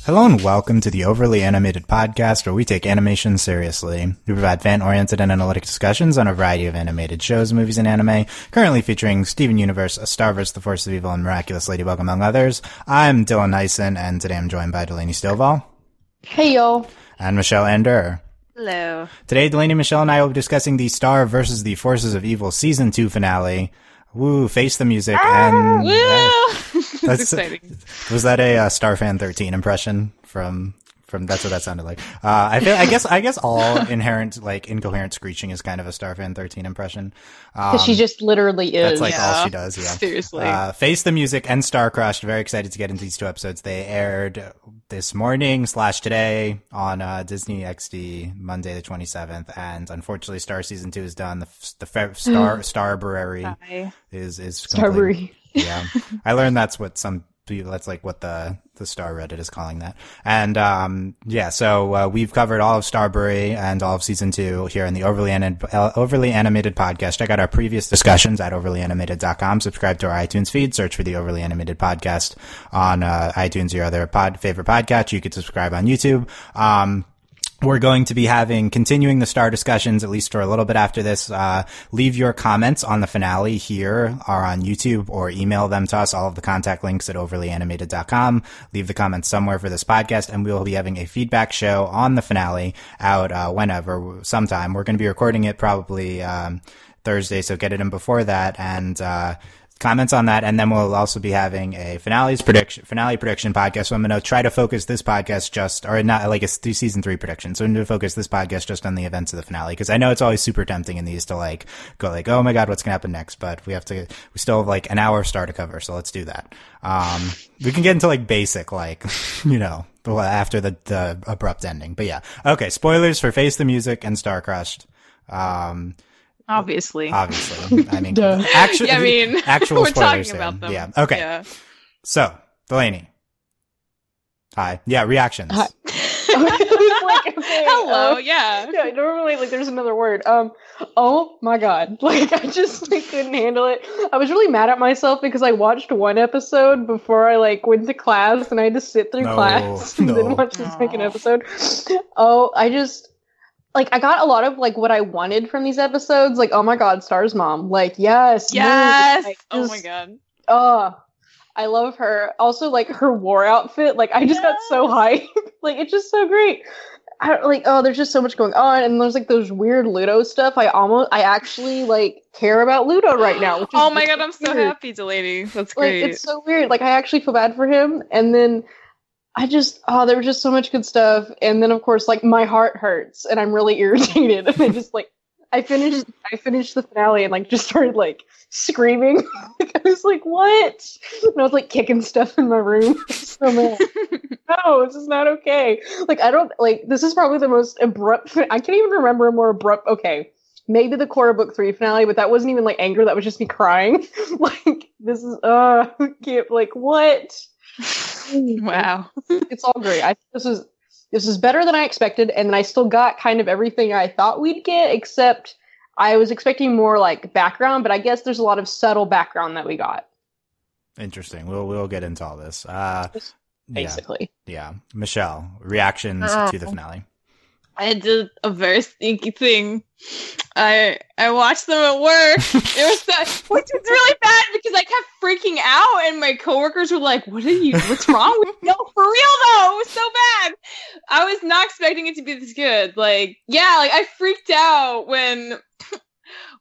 Hello and welcome to the Overly Animated Podcast, where we take animation seriously. We provide fan-oriented and analytic discussions on a variety of animated shows, movies, and anime, currently featuring Steven Universe, A Star vs. the Force of Evil, and Miraculous Ladybug, among others. I'm Dylan Hysen, and today I'm joined by Delaney Stovall. Hey, yo. And Michelle Anderer. Hello. Today, Delaney, Michelle, and I will be discussing the Star vs. the Forces of Evil Season 2 finale. Woo, face the music, and... Woo! That's exciting. Was that a Starfan 13 impression from that's what that sounded like. I guess all inherent, like, incoherent screeching is kind of a Starfan 13 impression. Because she just literally is. That's like all she does, yeah. Seriously. Face the Music and Starcrushed. Very excited to get into these two episodes. They aired this morning / today on Disney XD, Monday the 27th. And unfortunately, Star Season 2 is done. The Starbury is Starbury. Yeah. I learned that's what some people, that's like what the Star Reddit is calling that. And, so we've covered all of Starbury and all of Season 2 here in the Overly Animated Podcast. Check out our previous discussions at overlyanimated.com. Subscribe to our iTunes feed. Search for the Overly Animated Podcast on iTunes or your other favorite podcast. You could subscribe on YouTube. We're going to be continuing the Star discussions, at least for a little bit after this. Leave your comments on the finale here or on YouTube, or email them to us. All of the contact links at overlyanimated.com. Leave the comments somewhere for this podcast, and we will be having a feedback show on the finale out, sometime. We're going to be recording it probably, Thursday, so get it in before that, and, comments on that, and then we'll also be having a finale prediction podcast. So I'm going to try to focus this podcast season 3 prediction. So I'm going to focus this podcast just on the events of the finale, because I know it's always super tempting in these to go oh my god, what's going to happen next? But we still have like an hour of Star to cover, so let's do that. We can get into like basic, after the abrupt ending. But yeah, okay. Spoilers for Face the Music and Starcrushed. Obviously. I mean, actual we're spoilers. Talking about them. Yeah. Okay. Yeah. So, Delaney. Hi. Yeah, reactions. Hi. Hello. Yeah. Yeah. Normally, there's another word. Oh my god. I couldn't handle it. I was really mad at myself because I watched one episode before I went to class, and I had to sit through class and then watch the second episode. I got a lot of, what I wanted from these episodes. Oh my god, Star's mom. Yes! Oh my god. I love her. Also, her war outfit. I just got so hyped. It's just so great. There's just so much going on. And there's, those weird Ludo stuff. I actually, care about Luda right now. Which is oh my god, I'm so happy, Delaney. That's great. It's so weird. I actually feel bad for him. And then... there was just so much good stuff. And then, of course, my heart hurts and I'm really irritated. And I just, I finished the finale and, just started, screaming. I was what? And I was, kicking stuff in my room. So mad. No, this is not okay. This is probably the most abrupt, I can't even remember a more abrupt, okay. Maybe the Korra Book 3 finale, but that wasn't even, anger. That was just me crying. This is, can't, what? Wow. It's all great. This is better than I expected, and I still got kind of everything I thought we'd get, except I was expecting more background, but I guess there's a lot of subtle background that we got. Interesting. We'll get into all this. Basically. Yeah. Michelle, reactions to the finale. I did a very sneaky thing. I watched them at work. Which was really bad because I kept freaking out, and my coworkers were like, what's wrong with you? No, for real though, it was so bad. I was not expecting it to be this good. I freaked out when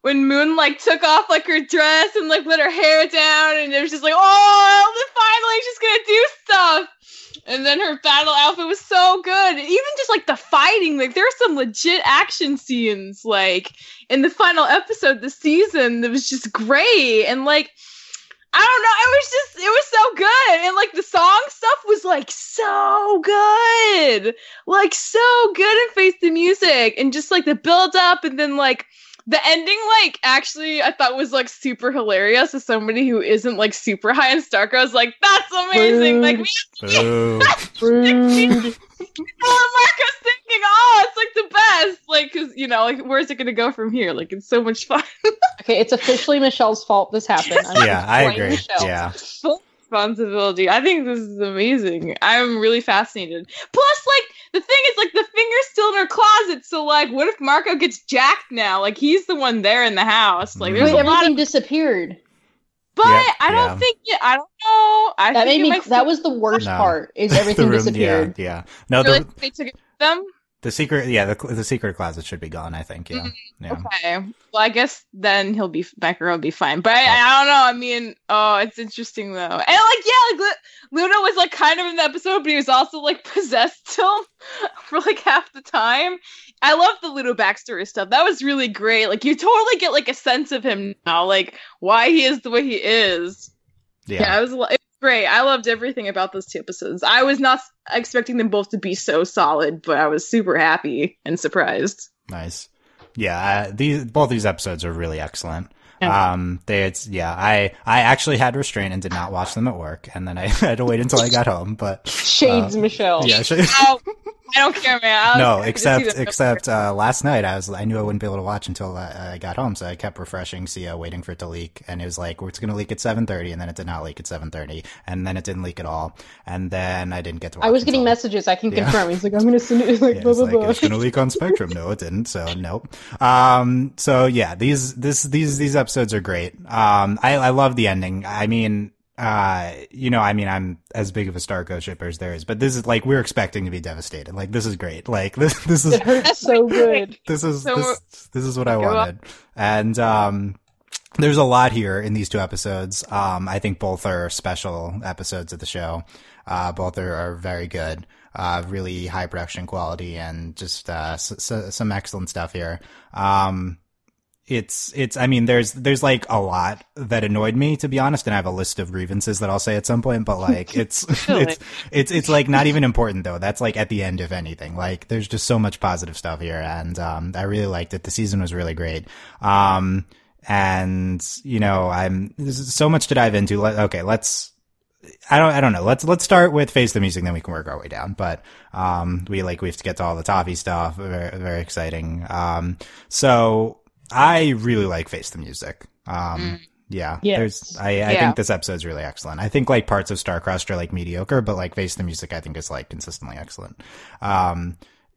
Moon took off her dress and let her hair down, and it was just finally she's gonna do stuff. And then her battle outfit was so good. And even just, the fighting. There were some legit action scenes, in the final episode this season that was just great. And, I don't know. It was so good. And, the song stuff was, so good. So good in Face the Music. And just, the build-up and then, the ending, actually, I thought was, super hilarious as somebody who isn't, super high in Starcrushed. I was that's amazing. Marco's thinking, it's, the best. Because, where's it going to go from here? It's so much fun. Okay, it's officially Michelle's fault this happened. I agree. Yeah. responsibility. I think this is amazing. I'm really fascinated. Plus, like, the thing is, like, the finger's still in her closet, so, like, what if Marco gets jacked now? Like, he's the one there in the house. Like, there's everything disappeared. But I don't think I don't know. That was the worst part. Is everything disappeared? Yeah. No, really, they took it with them. The secret, the secret closet should be gone, I think. Yeah. Okay. Well, I guess then Becker will be fine. But I don't know. I mean, it's interesting though. And like, Luda was like kind of in the episode, but he was also like possessed still for like half the time. I love the Luda backstory stuff. That was really great. Like, you totally get like a sense of him now, like why he is the way he is. Yeah, it was great. I loved everything about those 2 episodes. I was not expecting them both to be so solid, but I was super happy and surprised. Nice. Yeah, both these episodes are really excellent. Yeah. I actually had restraint and did not watch them at work, and then I had to wait until I got home. But Shades, Michelle. Yeah, I don't care, man. No, except last night I knew I wouldn't be able to watch until I got home, so I kept refreshing Sia, waiting for it to leak, and it was like, it's going to leak at 7:30, and then it did not leak at 7:30, and then it didn't leak at all, and then I didn't get to watch. I was getting messages. I can confirm. He's like, I'm going to send it. Like, blah, blah, blah. It's going to leak on Spectrum. No, it didn't. So nope. So yeah, these episodes are great. I love the ending. I mean, I'm as big of a Starco shipper as there is, but this is like, we're expecting to be devastated. Like, this is great. Like, this is, it hurts so good. This is what I wanted. And, there's a lot here in these 2 episodes. I think both are special episodes of the show. Both are very good. Really high production quality and just, some excellent stuff here. I mean, there's like a lot that annoyed me, to be honest, and I have a list of grievances that I'll say at some point, but like, it's like not even important though. That's like at the end of anything. Like, there's just so much positive stuff here, and, I really liked it. The season was really great. And, there's so much to dive into. I don't know. Let's start with Face the Music, then we can work our way down. But, we have to get to all the toffee stuff. Very, very exciting. So, I really like Face the Music. Yeah. Yes. I think this episode's really excellent. I think like parts of Starcrushed are like mediocre, but like Face the Music I think is like consistently excellent.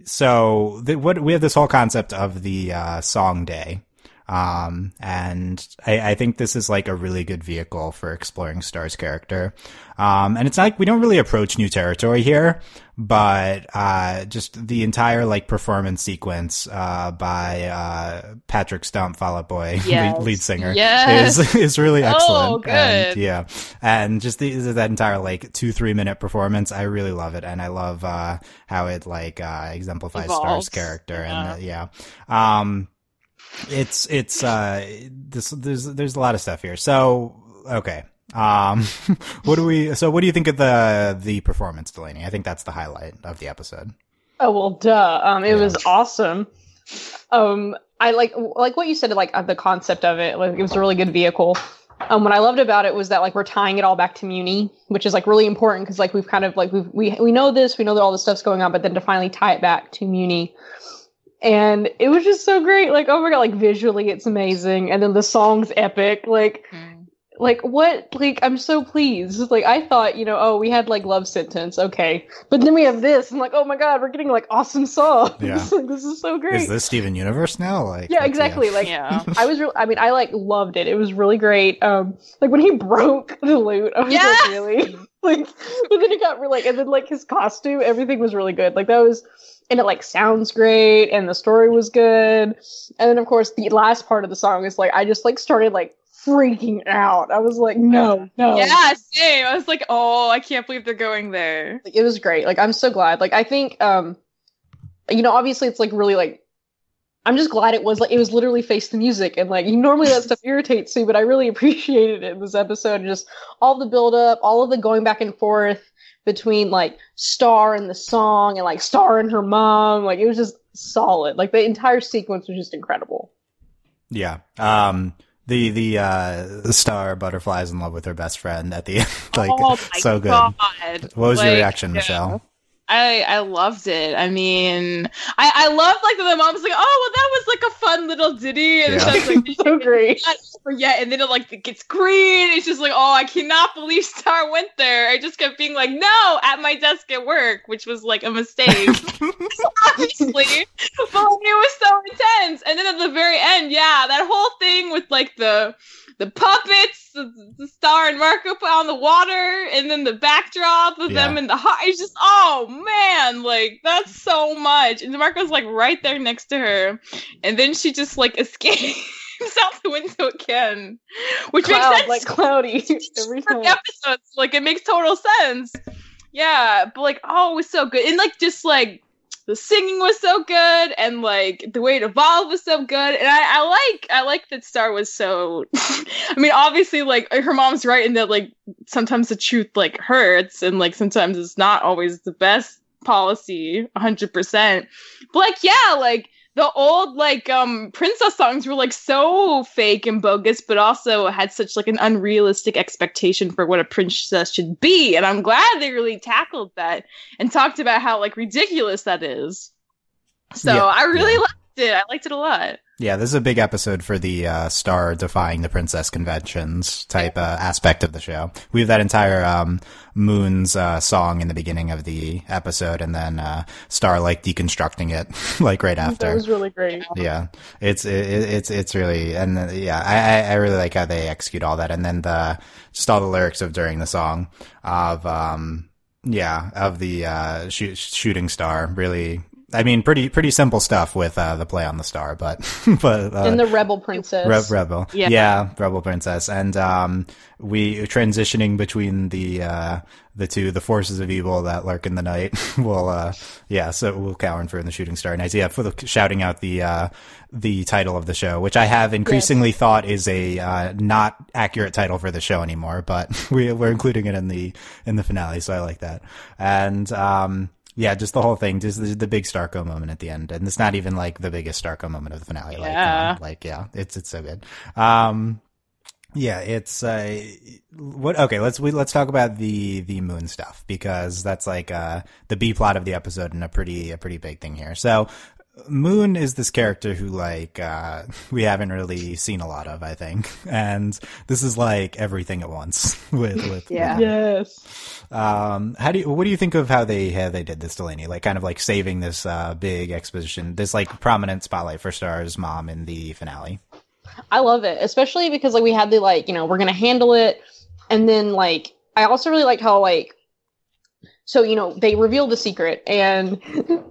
So we have this whole concept of the song day. And I think this is like a really good vehicle for exploring Star's character. And it's like, we don't really approach new territory here, but, just the entire like performance sequence, by, Patrick Stump, Fall Out Boy, lead singer, is really excellent. Oh, good. And, and just that entire like 2-3 minute performance, I really love it. And I love, how it like, exemplifies Evolves. Star's character. There's a lot of stuff here. So, okay. What do you think of the performance, Delaney? I think that's the highlight of the episode. Oh, well, duh. It was awesome. I like what you said, like the concept of it, like it was a really good vehicle. What I loved about it was that like we're tying it all back to Muni, which is like really important because like we've kind of like we know this, we know that all this stuff's going on, but then to finally tie it back to Muni. And it was just so great. Like, oh my god, like visually it's amazing. And then the song's epic. Like what? Like, I'm so pleased. Like, I thought, we had like Love Sentence. Okay. But then we have this. I'm like, oh my god, we're getting like awesome songs. Yeah. Like, this is so great. Is this Steven Universe now? Like, yeah, exactly. Yeah. Like, yeah. I like loved it. It was really great. Like when he broke the lute, I was like, really? Like, but then it got really, and then like his costume, everything was really good. Like that was, and it like sounds great, and the story was good. And then of course the last part of the song is like, I just like started like freaking out. I was like, no. Yeah, same. I was like, oh, I can't believe they're going there. Like, it was great. Like, I'm so glad. Like, I think, obviously it's like really like, I'm just glad it was literally Face the Music, and like normally that stuff irritates me, but I really appreciated it in this episode. Just all the build up, all of the going back and forth between like Star and the song, and like Star and her mom. Like, it was just solid. Like, the entire sequence was just incredible. Yeah. The Star Butterfly is in love with her best friend at the end. Like, so good. God. What was your reaction, Michelle? I loved it. I mean, I loved like the mom's like, oh, well, that was like a fun little ditty, and it's like so great. over yet, and then it gets green. It's just like, oh, I cannot believe Star went there. I just kept being like, no, at my desk at work, which was like a mistake, obviously. But it was so intense. And then at the very end, yeah, that whole thing with like the puppets, the Star and Marco put on the water, and then the backdrop of them in the heart. It's just, oh man, like that's so much. And Marco's like right there next to her, and then she just like escapes out the window again, which makes sense. Like cloudy every time. Episodes, like it makes total sense. Yeah, but like, oh, it was so good, and like just like. The singing was so good, and like the way it evolved was so good, and I like that Star was so. I mean, obviously, like her mom's right in that like sometimes the truth like hurts, and like sometimes it's not always the best policy, 100%. But like, yeah, like the old like princess songs were like so fake and bogus, but also had such like an unrealistic expectation for what a princess should be. And I'm glad they really tackled that and talked about how like ridiculous that is. So I really liked it. I liked it a lot. Yeah, this is a big episode for the Star defying the princess conventions type aspect of the show. We have that entire Moon's song in the beginning of the episode, and then Star like deconstructing it like right after. That was really great. Yeah, it's really, and I really like how they execute all that, and then just all the lyrics of during the song of the shooting star really. I mean, pretty simple stuff with the play on the Star, but and the Rebel Princess, Rebel, yeah, Rebel Princess, and we transitioning between the two, the forces of evil that lurk in the night. So we'll cower for in the shooting star. Nice, for shouting out the title of the show, which I have increasingly thought is a not accurate title for the show anymore, but we're including it in the finale, so I like that, and. Yeah, just the whole thing, just the big Starco moment at the end, and it's not even like the biggest Starco moment of the finale. It's so good. Let's talk about the Moon stuff, because that's like the B plot of the episode and a pretty big thing here. So Moon is this character who like we haven't really seen a lot of, I think, and this is like everything at once with yes. What do you think of how they did this, Delaney? Like kind of like saving this big exposition, this like prominent spotlight for Star's mom in the finale. I love it, especially because like we had the like, we're gonna handle it, and then like I also really liked how like. So, they reveal the secret, and,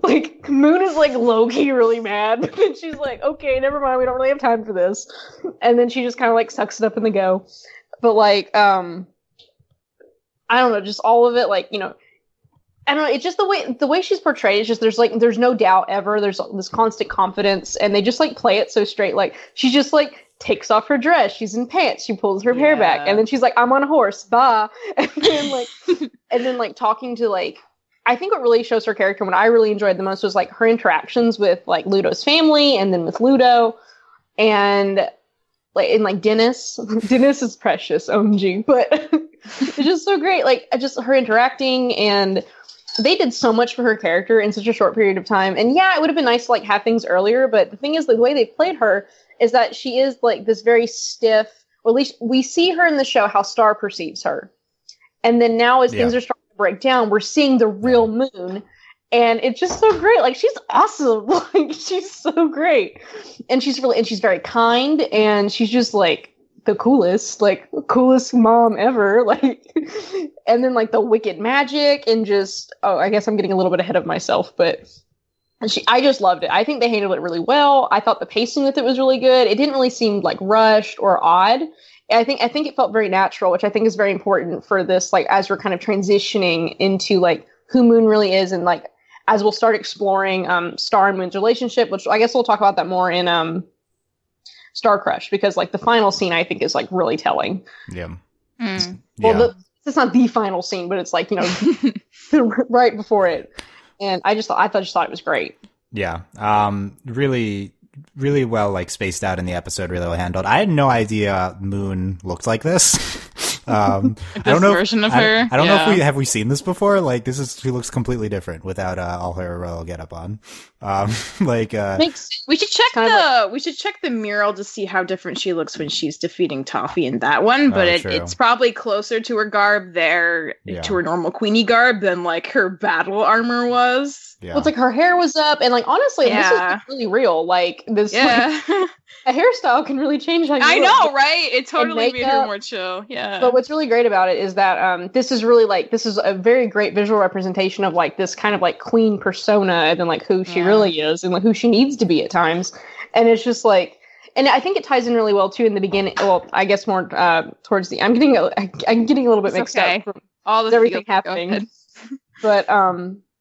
like, Moon is, like, low-key really mad, but then she's like, okay, never mind, we don't really have time for this. And then she just kind of, like, sucks it up in the go. But, like, I don't know, just all of it, like, I don't know, it's just the way she's portrayed, it's just, there's no doubt ever, there's this constant confidence, and they just, like, play it so straight, like, she's just, like, takes off her dress, she's in pants, she pulls her hair back, and then she's like, I'm on a horse, bye. And then like talking to like, I think what really shows her character, what I really enjoyed the most was like her interactions with like Ludo's family, and then with Ludo, and like Dennis. Dennis is precious, OMG, but it's just so great. Like just her interacting, and they did so much for her character in such a short period of time. And yeah, it would have been nice to like have things earlier, but the thing is, the way they played her is that she is like this very stiff, or at least we see her in the show how Star perceives her. And then now as things are starting to break down, we're seeing the real Moon, and it's just so great. Like she's awesome. Like she's so great. And she's very kind, and she's just like the coolest mom ever. Like, and then like the wicked magic, and just, I guess I'm getting a little bit ahead of myself, but I just loved it. I think they handled it really well. I thought the pacing with it was really good. It didn't really seem like rushed or odd. I think it felt very natural, which I think is very important for this, like, as we're kind of transitioning into like who Moon really is, and like as we'll start exploring Star and Moon's relationship, which I guess we'll talk about that more in Starcrushed, because like the final scene I think is like really telling. Yeah. Well, it's not the final scene, but it's like, right before it. And I just thought it was great. Yeah. Really, really well, like spaced out in the episode, really well handled. I had no idea Moon looked like this. I This don't know. version of her. I don't know if we seen this before. Like she looks completely different without all her royal getup on. We should check the mural to see how different she looks when she's defeating Toffee in that one. But it's probably closer to her garb there, to her normal Queenie garb than like her battle armor was. Yeah. Well, it's like her hair was up, and like honestly, this is really real. Like this, like, a hairstyle can really change how you look. I know, right? It totally made her more chill. Yeah. But what's really great about it is that this is a very great visual representation of like this kind of like queen persona, and then like who she really is, and like who she needs to be at times. And it's just like, and I think it ties in really well too in the beginning. Well, I guess more towards the. I'm getting a little bit mixed up from all everything happening. But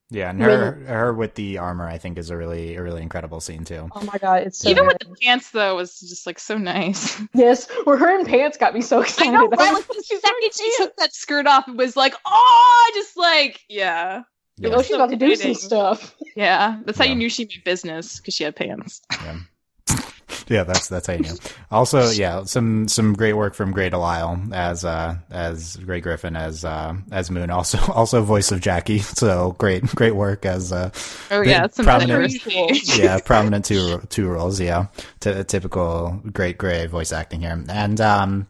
yeah, and her with the armor, I think, is a really incredible scene too. Oh my god, it's so even good. with the pants though was just like so nice. Yes, where her in pants got me so excited. I know, right? Like the second she took that skirt off, it was like, oh, just like she's about to do some stuff. Yeah, that's how you knew she made business because she had pants. Yeah. Yeah, that's how you knew. Also, some great work from Grey Delisle as Grey Griffin as Moon. Also voice of Jackie. So great work as prominent two roles. Yeah, typical great Grey voice acting here, and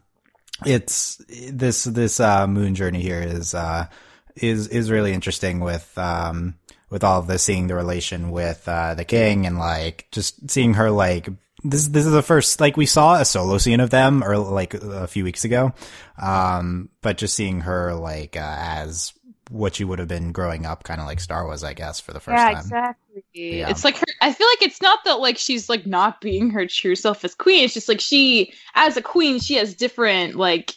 it's this Moon journey here is really interesting with all of this, seeing the relation with the king, and like just seeing her like. This is the first, like, we saw a solo scene of them or like a few weeks ago. But just seeing her like, as what she would have been growing up, kind of like Star was, I guess, for the first time. Exactly. Yeah. It's like I feel like it's not that like she's like not being her true self as queen. It's just like she, as a queen, she has different like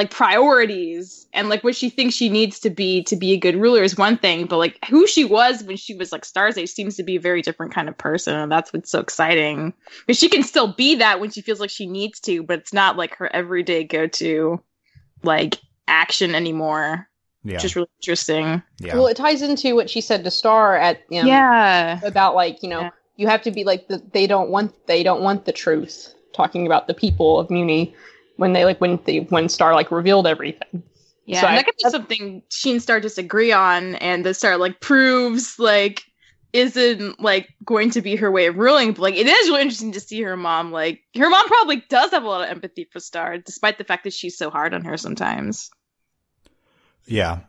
priorities, and like what she thinks she needs to be a good ruler is one thing, but like who she was when she was like Star's Age seems to be a very different kind of person, and that's what's so exciting, because she can still be that when she feels like she needs to, but it's not like her everyday go-to like action anymore. Which is really interesting. Well, it ties into what she said to Star at about like, you have to be like they don't want the truth, talking about the people of Muni. When Star like revealed everything. Yeah, so that could be something she and Star disagree on, and the Star like proves like isn't like going to be her way of ruling. But like it is really interesting to see her mom. Like her mom probably does have a lot of empathy for Star, despite the fact that she's so hard on her sometimes. Yeah,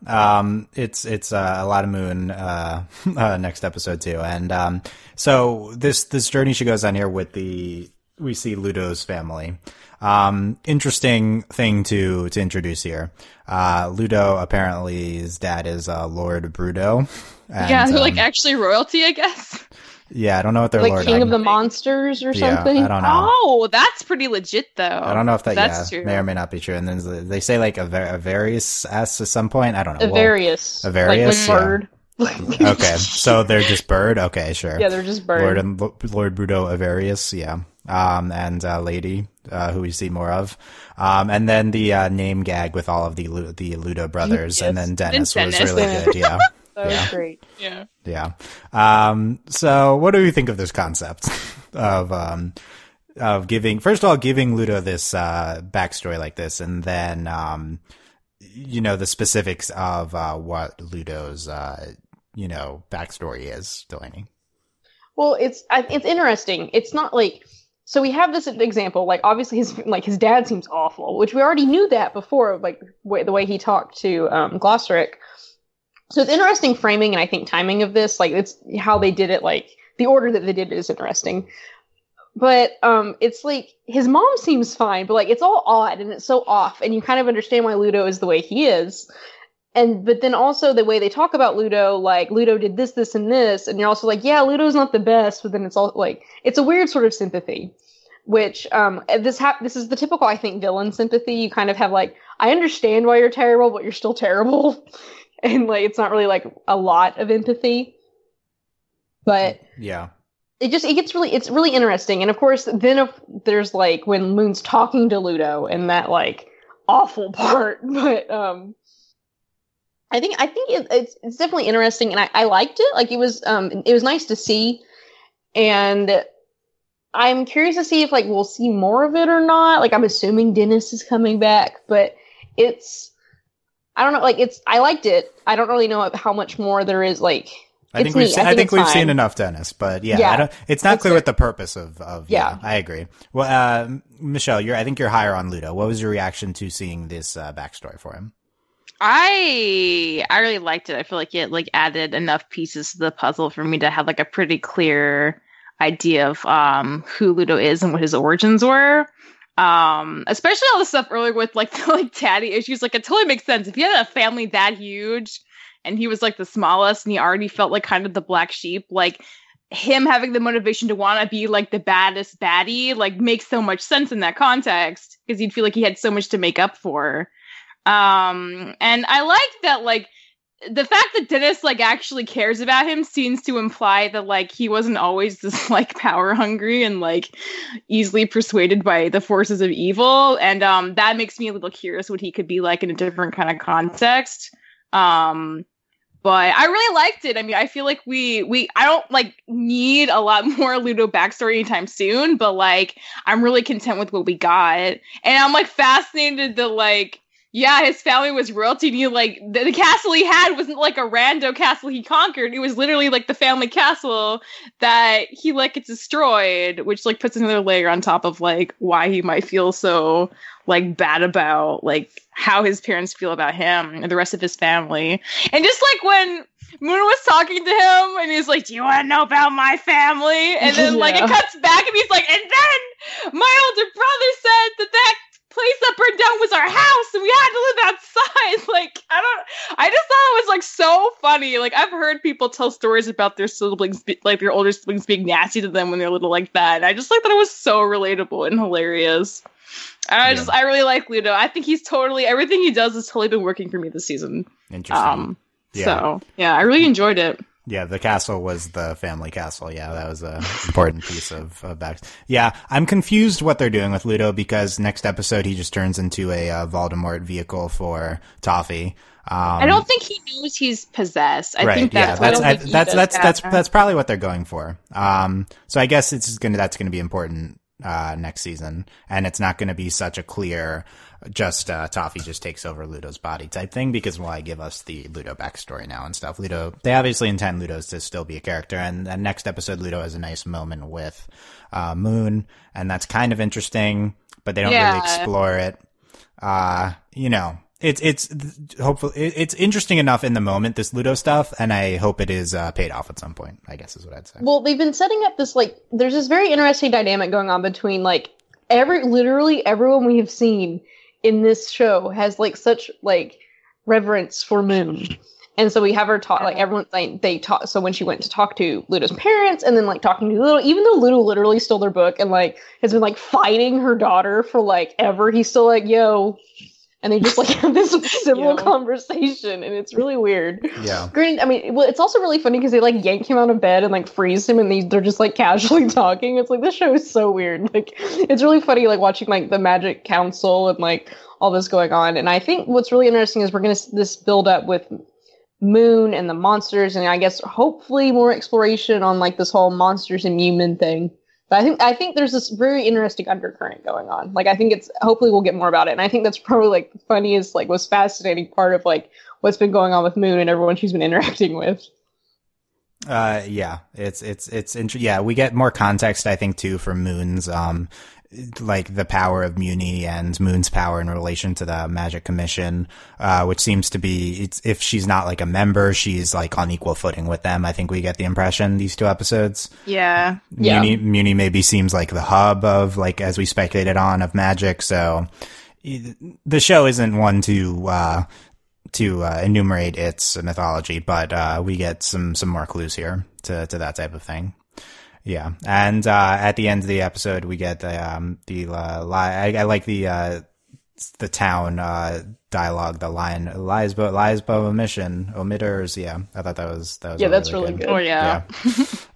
it's a lot of Moon next episode too, and so this journey she goes on here with we see Ludo's family. Interesting thing to introduce here. Ludo, apparently his dad is Lord Bruto. And, they're like actually royalty, I guess. Yeah, I don't know what they're like Lord King of the Monsters or something. I don't know. Oh, that's pretty legit though. I don't know if that's true. May or may not be true. And then they say like a various S at some point. I don't know. A various, like bird. Okay, so they're just bird. Okay, sure. Yeah, they're just bird. Lord Bruto Avarius. Yeah. And Lady, who we see more of. And then the name gag with all of the Luda brothers, and then Dennis was really good. Yeah. That was great. Yeah. Yeah. So what do you think of this concept of giving Ludo this backstory like this, and then the specifics of what Ludo's backstory is, Delaney? Well, it's interesting. It's not like, so we have this example, like obviously his dad seems awful, which we already knew that before, like the way he talked to Glossaric. So it's interesting framing, and I think timing of this, like it's how they did it, like the order that they did it is interesting. But it's like his mom seems fine, but like it's all odd and it's so off, and you kind of understand why Ludo is the way he is. But then also the way they talk about Ludo, like Ludo did this, and this, and you're also like, yeah, Ludo's not the best, but then it's all like, it's a weird sort of sympathy, which this is the typical, I think, villain sympathy. You kind of have like, I understand why you're terrible, but you're still terrible, and like it's not really like a lot of empathy. But yeah, it's really interesting, and of course, then if there's like when Moon's talking to Ludo and that like awful part, but I think it's definitely interesting, and I liked it. Like it was nice to see, and I'm curious to see if like we'll see more of it or not. Like I'm assuming Dennis is coming back, but it's, I don't know, like I liked it. I don't really know how much more there is. Like, I think we've seen enough Dennis, but it's not clear what the purpose of. I agree. Well, Michelle, I think you're higher on Luda. What was your reaction to seeing this backstory for him? I really liked it. I feel like it like added enough pieces to the puzzle for me to have like a pretty clear idea of who Ludo is and what his origins were. Especially all the stuff earlier with like daddy issues. Like, it totally makes sense if you had a family that huge and he was like the smallest and he already felt like kind of the black sheep, like him having the motivation to want to be like the baddest baddie like makes so much sense in that context, because he'd feel like he had so much to make up for. And I like that, like, the fact that Dennis like actually cares about him seems to imply that like he wasn't always this like power hungry and like easily persuaded by the forces of evil, and that makes me a little curious what he could be like in a different kind of context. But I really liked it. I mean, I feel like I don't like need a lot more Ludo backstory anytime soon, but like I'm really content with what we got, and I'm like fascinated that like, yeah, his family was royalty, and he, like, the castle he had wasn't, like, a rando castle he conquered. It was literally, like, the family castle that he, like, gets destroyed, which, like, puts another layer on top of, like, why he might feel so, like, bad about, like, how his parents feel about him and the rest of his family. And just, like, when Moon was talking to him, and he's like, do you want to know about my family? And then, like, it cuts back, and he's like, and then my older brother said that place that burned down was our house and we had to live outside. Like, I just thought it was like so funny. Like, I've heard people tell stories about their siblings, like their older siblings being nasty to them when they're little like that, and I just like that it was so relatable and hilarious. I really like Ludo. I think he's totally, everything he does has totally been working for me this season. Interesting. So I really enjoyed it. Yeah, the castle was the family castle. Yeah, that was an important piece of back. Yeah, I'm confused what they're doing with Ludo, because next episode he just turns into a Voldemort vehicle for Toffee. I don't think he knows he's possessed. I think that's that's probably what they're going for. So I guess that's gonna be important next season, and it's not gonna be such a clear just Toffee just takes over Ludo's body type thing, because why give us the Ludo backstory now and stuff? Ludo, they obviously intend Ludo to still be a character, and next episode Ludo has a nice moment with Moon, and that's kind of interesting, but they don't really explore it. It's hopefully it's interesting enough in the moment, this Ludo stuff, and I hope it is paid off at some point, I guess is what I'd say. Well, they've been setting up this, like, there's this very interesting dynamic going on between, like, literally everyone we have seen in this show has like such like reverence for Moon, and so we have her talk, like, everyone, like, they talk. So when she went to talk to Ludo's parents, and then like talking to Ludo, even though Ludo literally stole their book and like has been like fighting her daughter for like ever, he's still like, yo, and they just like have this civil conversation, and it's really weird. Yeah. Granted, I mean, well, it's also really funny because they like yank him out of bed and like freeze him, and they're just like casually talking. It's like, this show is so weird. Like, it's really funny, like watching like the Magic Council and like all this going on. And I think what's really interesting is we're gonna this build up with Moon and the monsters, and I guess hopefully more exploration on like this whole monsters and human thing. But I think there's this very interesting undercurrent going on. Like, I think hopefully we'll get more about it. And I think that's probably like the funniest, like, most fascinating part of like what's been going on with Moon and everyone she's been interacting with. Yeah, yeah, we get more context, I think, too, for Moon's, like the power of Muni and Moon's power in relation to the Magic Commission, which seems to be, if she's not like a member, she's like on equal footing with them. I think we get the impression these two episodes. Yeah. Muni maybe seems like the hub of, like, as we speculated on, of magic. So the show isn't one to enumerate its mythology, but we get some more clues here to that type of thing. Yeah, and at the end of the episode, we get I like the town dialogue, the line lies but omitters. Yeah, I thought that was that's really good. Oh yeah.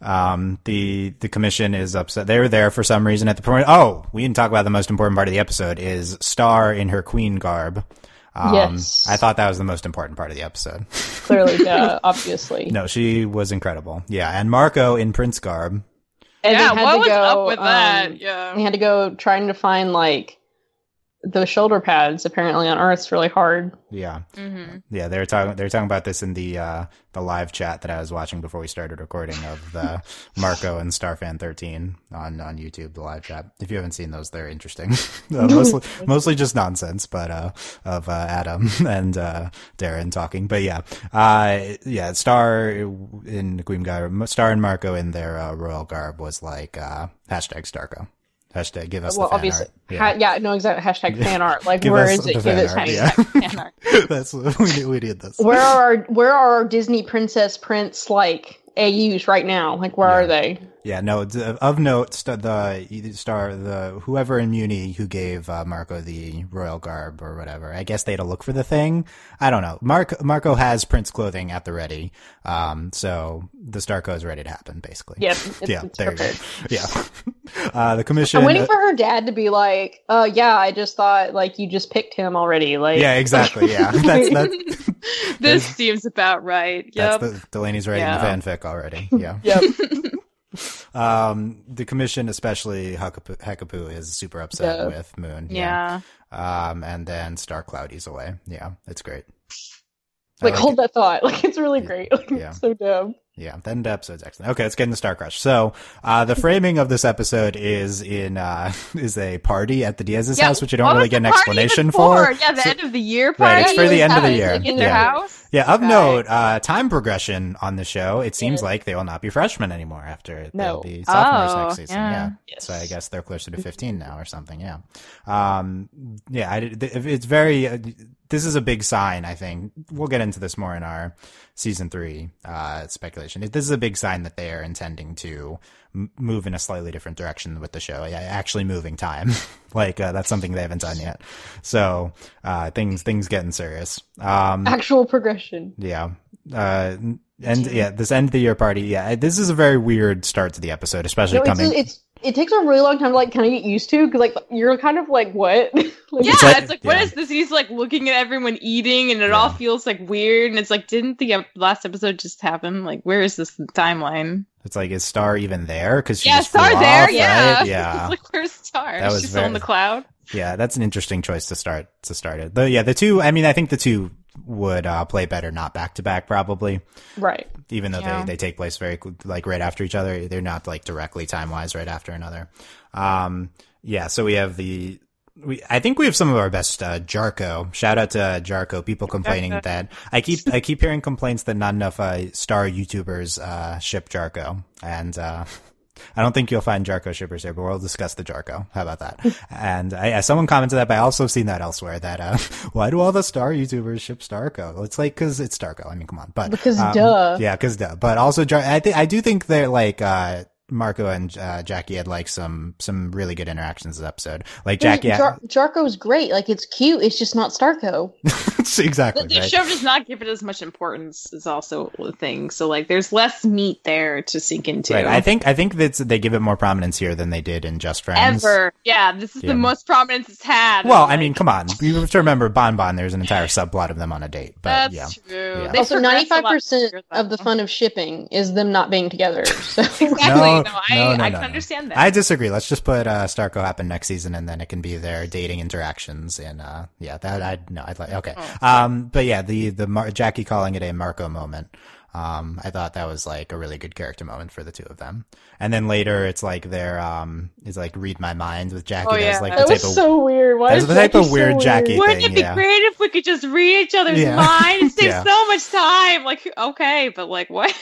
The commission is upset. They were there for some reason at the point. Oh, we didn't talk about the most important part of the episode is Star in her queen garb. Yes. I thought that was the most important part of the episode. Clearly, obviously. No, she was incredible. Yeah, and Marco in prince garb. And what was up with that? Yeah. They had to go trying to find, like, those shoulder pads apparently on Earth's really hard. Yeah. Mm-hmm. Yeah, they were talking about this in the live chat that I was watching before we started recording of the Marco and Starfan 13 on YouTube, the live chat. If you haven't seen those, they're interesting. Mostly just nonsense, but of Adam and Darren talking. But Star in Guimgar, Star and Marco in their royal garb was like hashtag Starco. Hashtag give us the fan obviously, art. Yeah. No, exactly. Hashtag fan art. Like, Give where us is it? the Give fan us art, hashtag yeah. Fan art. That's we need this. Where are our Disney princess prince like AUs right now? Like, where are they? Yeah, no. Of note, whoever in Muni who gave Marco the royal garb or whatever. I guess they had to look for the thing. I don't know. Marco has prince clothing at the ready, so the Starco is ready to happen. Basically. Yep. It's there prepared. You go. Yeah. The commission. I'm waiting for her dad to be like, yeah, I just thought like you just picked him already. Like, yeah, exactly. Yeah, that's this seems about right. Yep. Delaney's writing the fanfic already. Yeah. Yep. The commission, especially Hakapu, is super upset with Moon. Yeah. And then Star Cloudy's away. Yeah, it's great. Like hold that thought. Like it's really great. Like, it's so dumb. Yeah, then the episode's excellent. Okay, let's get into Starcrushed. So, the framing of this episode is a party at the Diaz's house, which you don't really get an explanation for. Yeah, the end of the year party. Right, it's for the end of the year. Like in their house. Yeah, of note, time progression on the show, it seems like they will not be freshmen anymore after they'll be sophomores next season. Yeah. Yes. So I guess they're closer to 15 now or something, yeah. It's very, this is a big sign, I think. We'll get into this more in our season 3 speculation. This is a big sign that they are intending to move in a slightly different direction with the show, actually moving time. Like, that's something they haven't done yet. So, things getting serious. Actual progression. Yeah. This end of the year party. Yeah, this is a very weird start to the episode, especially coming. It takes a really long time to like kind of get used to because like you're kind of like what? Like, it's like what is this? He's like looking at everyone eating, and it all feels like weird. And it's like, didn't the last episode just happen? Like, where is this timeline? It's like, is Star even there? Because Star there, off, yeah, right? Yeah. It's like, where's Star? That was She's still in the cloud. Yeah, that's an interesting choice to start it. The two. I mean, I think the two would play better not back to back, probably. Right. Even though they take place very like right after each other, they're not like directly time wise right after another. So we have I think we have some of our best Jarko. Shout out to Jarko. People complaining that I keep hearing complaints that not enough Star YouTubers ship Jarko, and I don't think you'll find Jarko shippers here, but we'll discuss the Jarko. How about that? And someone commented that, but I also have seen that elsewhere. That why do all the Star YouTubers ship Starco? Well, it's like because it's Starco. I mean, come on, but because duh. Yeah, because duh. But also, I do think they're like Marco and Jackie had like some really good interactions this episode. Like Jackie, Jarko's great. Like it's cute. It's just not Starco. Exactly. The show does not give it as much importance. Is also a thing. So like, there's less meat there to sink into. Right. I think that they give it more prominence here than they did in Just Friends. Yeah. This is the most prominence it's had. Well, I mean, come on. You have to remember Bon Bon. There's an entire subplot of them on a date. But, that's true. Yeah. Also, 95% of the fun of shipping is them not being together. So. Exactly. I can understand that. I disagree. Let's just put Starco happen next season, and then it can be their dating interactions. And I'd like. Okay. But yeah, the Jackie calling it a Marco moment. I thought that was like a really good character moment for the two of them. And then later, it's like it's like read my mind with Jackie. Oh, yeah. That was so weird. Why that's the type of weird Jackie thing. Wouldn't it be great if we could just read each other's minds? It saves so much time. Like, okay, but like, what?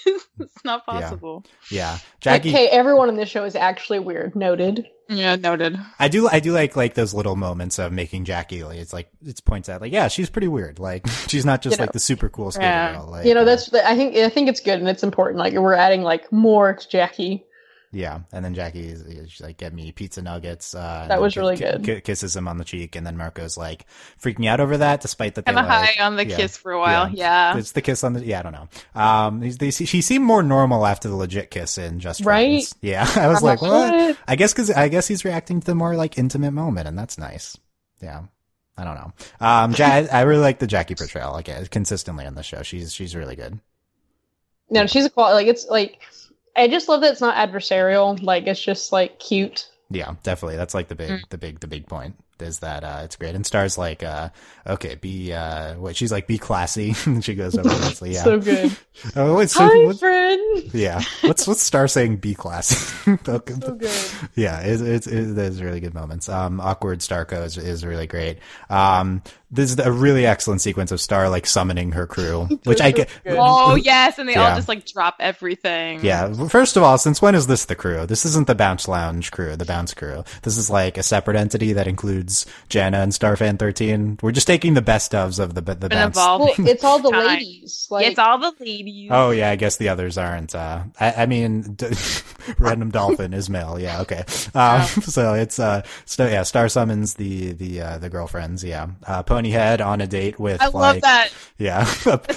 It's not possible. Yeah. Jackie. Okay, everyone in this show is actually weird. Noted. Yeah, noted. I do like those little moments of making Jackie. Like, it's points out like, yeah, she's pretty weird. Like, she's not just like the super cool skater girl. Like, I think it's good and it's important. Like, we're adding like more to Jackie. Yeah, and then Jackie's like, get me pizza nuggets. That was really good. Kisses him on the cheek, and then Marco's like freaking out over that, despite that they have a high on the kiss for a while. Yeah, it's the kiss on the. Yeah, I don't know. She seemed more normal after the legit kiss in Just Friends. Right? Yeah, I was like, what? I guess he's reacting to the more like intimate moment, and that's nice. Yeah. I don't know. I really like the Jackie portrayal. Like, consistently on the show, she's really good. No, she's a quality. Like, it's like. I just love that it's not adversarial. Like, it's just like cute. Yeah, definitely. That's like the big point. is that it's great. And Star's like, okay, she's like, be classy. And she goes over to Leslie. Yeah. So good. Hi, friend. Yeah. What's Star saying? Be classy. So good. Yeah, there's really good moments. Awkward Starco is really great. This is a really excellent sequence of Star like summoning her crew, which I get. Oh yes, and they all just like drop everything. Yeah. First of all, since when is this the crew? This isn't the Bounce Lounge crew, the Bounce crew. This is like a separate entity that includes Jana and Starfan 13. We're just taking the best ofs of the Bounce. Well, it's all the ladies. Like, it's all the ladies. Oh yeah, I guess the others aren't. I mean, Random Dolphin is male. Yeah, okay. So it's Star summons the girlfriends. Yeah, Ponyhead on a date with. I love that. Yeah.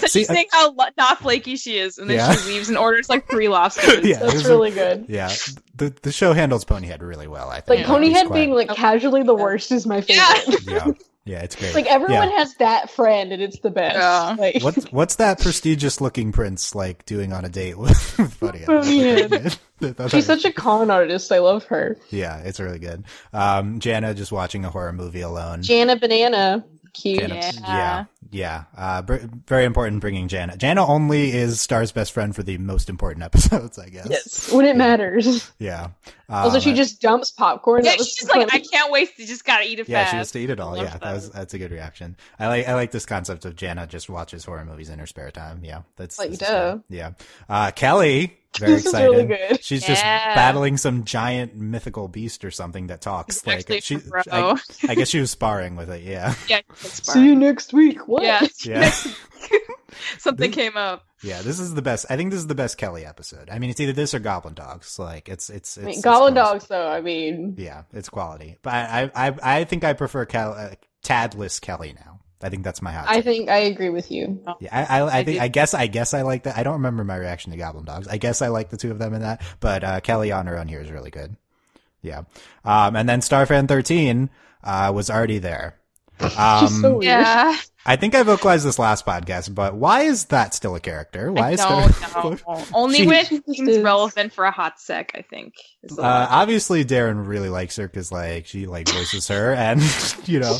She's saying how not flaky she is, and then she leaves and orders like 3 lobsters. Yeah, that's really good. Yeah, the show handles Ponyhead really well. I think. Like Ponyhead being like casually the worst is my favorite. Yeah. Yeah, it's great. Like everyone has that friend, and it's the best. Yeah. Like, what's that prestigious looking prince like doing on a date with Ponyhead? She's such a con artist. I love her. Yeah, it's really good. Jana just watching a horror movie alone. Jana Banana. Cute. Yeah. Very important bringing Jana. Jana only is Star's best friend for the most important episodes, I guess. Yes, when it matters. Yeah. Also, she just dumps popcorn. Yeah, she's just like, I can't waste it. Just gotta eat it fast. Yeah, she has to eat it all. Yeah, that's a good reaction. I like this concept of Jana just watches horror movies in her spare time. Yeah, that's like you do. Yeah. Kelly. Very this excited. Is really good. She's just battling some giant mythical beast or something that talks. It's like I guess she was sparring with it. Yeah. Yeah. See you next week. What? Yeah. Something came up. Yeah, this is the best. I think this is the best Kelly episode. I mean, it's either this or Goblin Dogs. Like it's Goblin Dogs though. I mean, yeah, it's quality. But I think I prefer Tadless Kelly now. I think that's my hot take. I think I agree with you. Yeah, I guess I like that. I don't remember my reaction to Goblin Dogs. I guess I like the two of them in that, but Kelly on her own here is really good. Yeah. And then Starfan 13 was already there. She's so weird. Yeah. I think I vocalized this last podcast, but why is that still a character? Why is Only when it seems relevant for a hot sec, I think. Obviously Darren really likes her because like she like voices her and you know,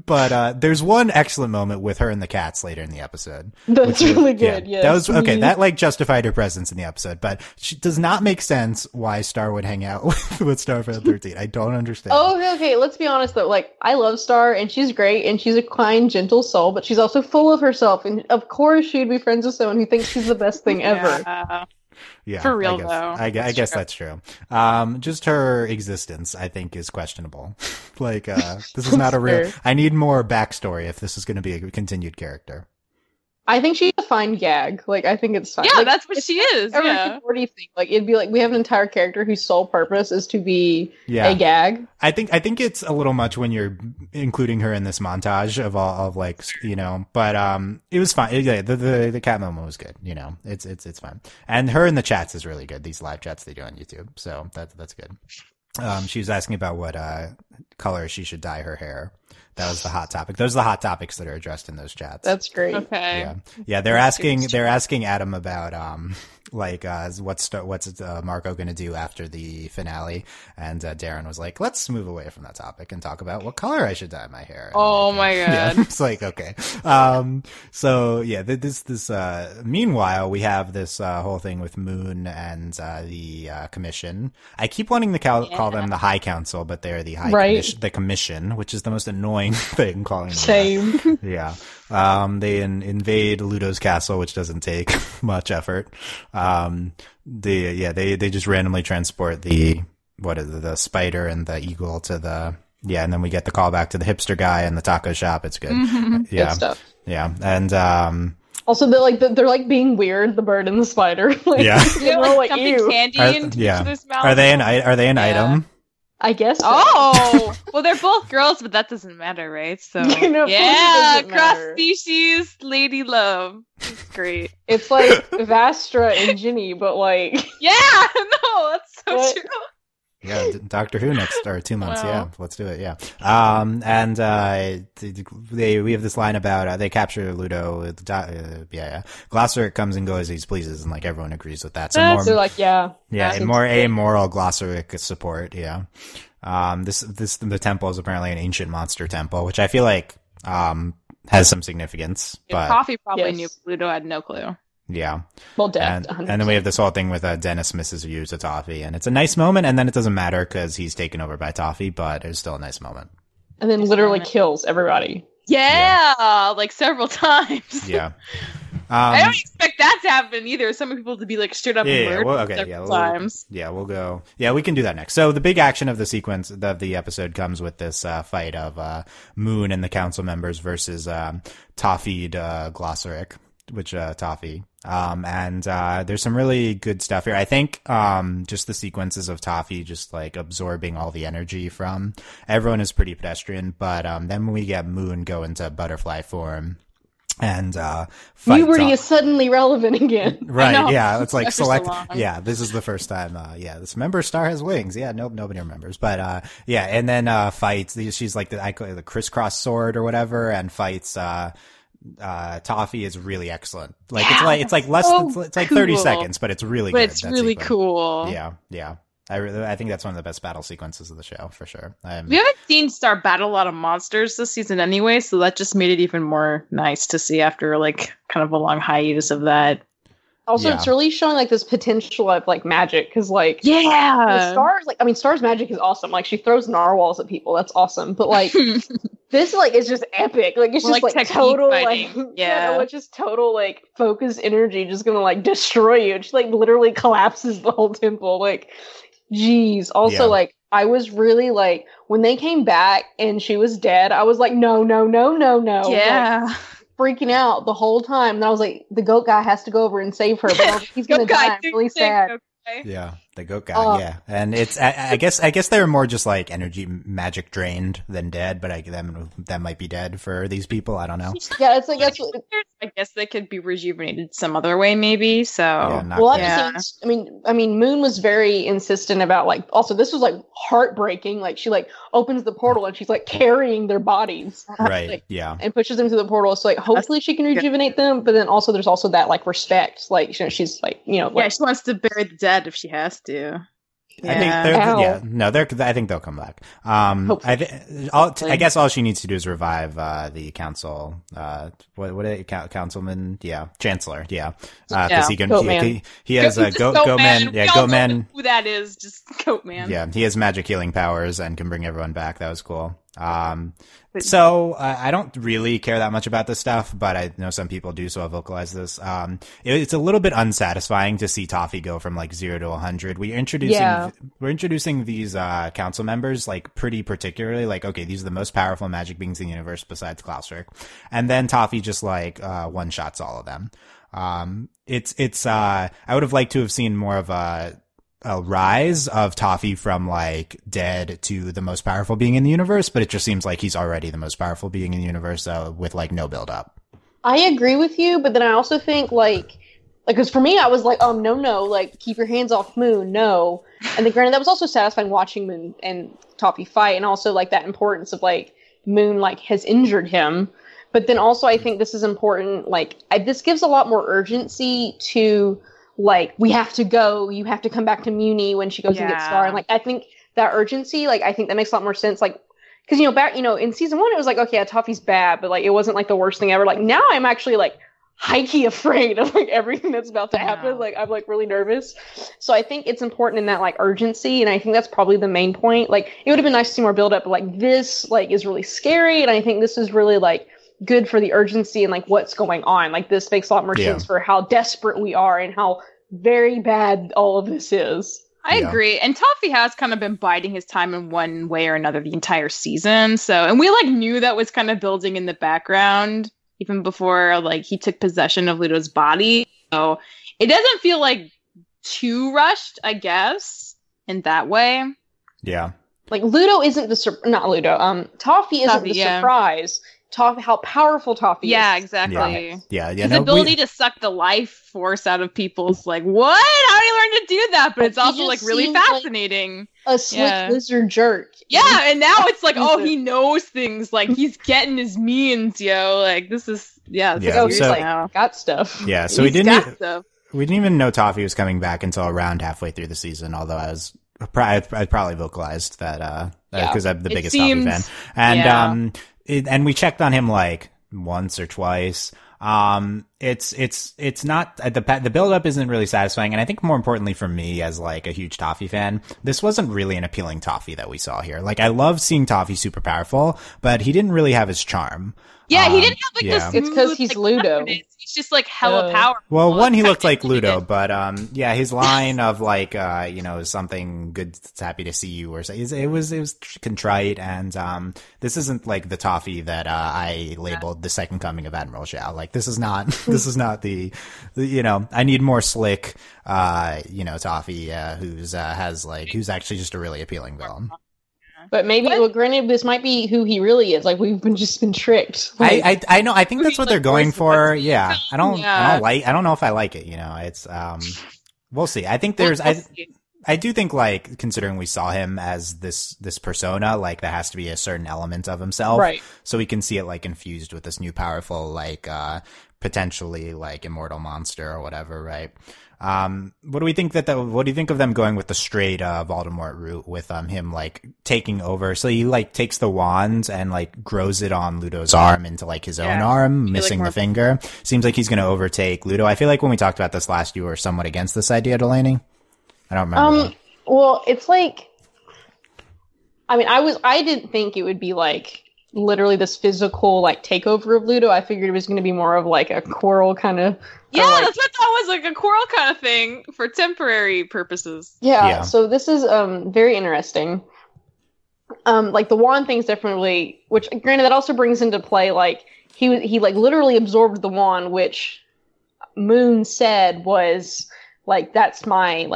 but there's one excellent moment with her and the cats later in the episode. That's really good. Yeah. That was okay. That like justified her presence in the episode, but she does not make sense why Star would hang out with Starfan 13. I don't understand. Oh, okay. Let's be honest though. Like I love Star and she's great and she's a kind, gentle soul, but she's also full of herself. And of course she'd be friends with someone who thinks she's the best thing ever. Yeah, for real though. I guess that's true. Just her existence, I think, is questionable. Like, this is not a real. I need more backstory if this is going to be a continued character. I think she's a fine gag. Like, I think it's fine. Yeah, like, that's what she is. Yeah. What do you think? Like, it'd be like we have an entire character whose sole purpose is to be a gag. I think it's a little much when you're including her in this montage of all of like, you know, but it was fine. Yeah, the cat moment was good. You know, it's fine. And her in the chats is really good. These live chats they do on YouTube, so that's good. She was asking about what color she should dye her hair. That was the hot topic. Those are the hot topics that are addressed in those chats. That's great. Okay. Yeah. They're asking Adam about what's Marco going to do after the finale, and Darren was like, let's move away from that topic and talk about what color I should dye my hair. Oh my god. Yeah, it's like okay. So yeah, this meanwhile we have this whole thing with Moon and the commission. I keep wanting to call them the High Council, but they're the the commission, which is the most annoying thing calling them Same. that. Yeah. They invade Ludo's castle, which doesn't take much effort. They just randomly transport the spider and the eagle to and then we get the call back to the hipster guy and the taco shop. It's good. Mm-hmm. Yeah. Good stuff. Yeah. And, also, they're like being weird. The bird and the spider. Like, yeah. They're like dumping candy into this mouth. Are they an item? I guess so. Oh! Well, they're both girls, but that doesn't matter, right? So, cross-species lady love. It's great. It's like Vastra and Ginny, but like... Yeah! No, that's so true. Yeah, Doctor Who next, or 2 months, Wow. yeah. Let's do it, yeah. We have this line about, they capture Ludo, Glossaric comes and goes as he pleases, and like everyone agrees with that. So they're like, and more amoral Glossaric support, yeah. The temple is apparently an ancient monster temple, which I feel like has some significance. But Coffee probably knew. Ludo had no clue. Yeah. Well, dead. And then we have this whole thing with Dennis misses you to Toffee, and it's a nice moment, and then it doesn't matter because he's taken over by Toffee, but it's still a nice moment. And then literally kills everybody. Yeah, like several times. Yeah. I don't expect that to happen either. Some people to be like straight up murdered several times. We'll go. Yeah, we can do that next. So the big action of the sequence of the episode comes with this fight of Moon and the council members versus Toffee'd Glossaric, which Toffee. And there's some really good stuff here. I think just the sequences of Toffee just like absorbing all the energy from everyone is pretty pedestrian. But then when we get Moon go into butterfly form and puberty is suddenly relevant again. Right? Yeah, it's like select. Yeah, this is the first time. This member star has wings. Yeah, nobody remembers. But yeah, and then fights. She's like I call it the crisscross sword or whatever, and fights. Toffee is really excellent. Like it's like less. It's like 30 seconds, but it's really good. It's really cool. Yeah. I think that's one of the best battle sequences of the show for sure. We haven't seen Star battle a lot of monsters this season anyway, so that just made it even more nice to see after like kind of a long hiatus of that. Also, it's really showing like this potential of like magic because like Star's magic is awesome. Like she throws narwhals at people. That's awesome. But like this like is just epic. Like it's just like total fighting. Like it's just total like focused energy just gonna like destroy you. It just like literally collapses the whole temple. Like geez. Also like I was really like when they came back and she was dead, I was like no. Yeah. Like, freaking out the whole time. And I was like, the goat guy has to go over and save her, but he's gonna die. I'm really sad. Yeah, the goat guy. Yeah, and it's I guess they're more just like energy magic drained than dead, but that might be dead for these people. I don't know. Yeah, it's like that's. I guess they could be rejuvenated some other way, maybe. So I mean, Moon was very insistent about like. Also, this was like heartbreaking. Like she like opens the portal and she's like carrying their bodies, right? Like, yeah, and pushes them through the portal. So like, hopefully she can rejuvenate them. But then also, there's also that like respect. Like she's like she wants to bury the dead if she has to. Yeah. I think they'll come back. I guess all she needs to do is revive the council. Councilman? Yeah, Chancellor. Yeah, because he has Goatman. Yeah, Goatman. Who that is? Just Goatman. Yeah, he has magic healing powers and can bring everyone back. That was cool. So I don't really care that much about this stuff, but I know some people do, so I'll vocalize this. It's a little bit unsatisfying to see Toffee go from like 0 to 100. We're introducing these council members like pretty particularly, like okay, these are the most powerful magic beings in the universe besides Klausric, and then Toffee just like one shots all of them. I would have liked to have seen more of a rise of Toffee from like dead to the most powerful being in the universe, but it just seems like he's already the most powerful being in the universe with like no build up. I agree with you, but then I also think like because for me I was like no, like keep your hands off Moon, no. And then granted that was also satisfying watching Moon and Toffee fight, and also like that importance of like Moon like has injured him. But then also I think this is important, like this gives a lot more urgency to like, we have to go, you have to come back to Muni when she goes and gets Star. And like, I think that urgency, like, I think that makes a lot more sense. Like, cause back, in season 1, it was like, okay, yeah, Toffee's bad, but like, it wasn't like the worst thing ever. Like, now I'm actually like high-key afraid of like everything that's about to happen. Like, I'm like really nervous. So I think it's important in that like urgency. And I think that's probably the main point. Like, it would have been nice to see more build up, but like this like is really scary. And I think this is really like good for the urgency and like what's going on. Like this makes a lot more sense for how desperate we are and how very bad all of this is. I agree. And Toffee has kind of been biding his time in one way or another the entire season. So, and we like knew that was kind of building in the background even before like he took possession of Ludo's body. So it doesn't feel like too rushed, I guess, in that way. Yeah. Like Ludo isn't Toffee isn't the surprise. Toffee, how powerful Toffee is. Yeah, exactly. Yeah. His ability to suck the life force out of people's like, what? How did he learn to do that? But it's also like really fascinating. Like a slick lizard jerk. Yeah, and now it's like, he knows things. Like he's getting his means, yo. Like this is he's like got stuff. Yeah, so we didn't even know Toffee was coming back until around halfway through the season, although I was I probably vocalized that because I'm the biggest seems, Toffee fan, and and we checked on him like once or twice. It's not the build up isn't really satisfying, and I think more importantly for me as like a huge Toffee fan, this wasn't really an appealing Toffee that we saw here. Like I love seeing Toffee super powerful, but he didn't really have his charm. Yeah, he didn't have like this. It's because he's Ludo. He's just like hella powerful. Well, one, he looked like Ludo, but yeah, his line of like something good, it's happy to see you, or it was contrite, and this isn't like the Toffee that I labeled the second coming of Admiral Zhao. Like this is not the I need more slick Toffee who's who's actually just a really appealing villain. But maybe, well, granted, this might be who he really is. Like we've just been tricked. Like, I know. I think that's what they're going for. Yeah. I don't know if I like it. It's we'll see. I think I do think like considering we saw him as this persona, like there has to be a certain element of himself, right? So we can see it like infused with this new powerful like potentially like immortal monster or whatever, right? What do we think what do you think of them going with the straight Voldemort route with him like taking over? So he like takes the wand and like grows it on Ludo's arm into like his own arm, missing the finger. Seems like he's going to overtake Ludo. I feel like when we talked about this last, you were somewhat against this idea, Delaney. I don't remember. Well, it's like, I mean, I didn't think it would be like literally this physical like takeover of Ludo. I figured it was going to be more of like a Quirrell kind of. Yeah, that's what I thought was like a Quirrell kind of thing for temporary purposes. Yeah. So this is very interesting. Like the wand thing's definitely, which granted that also brings into play like he like literally absorbed the wand, which Moon said was like that's my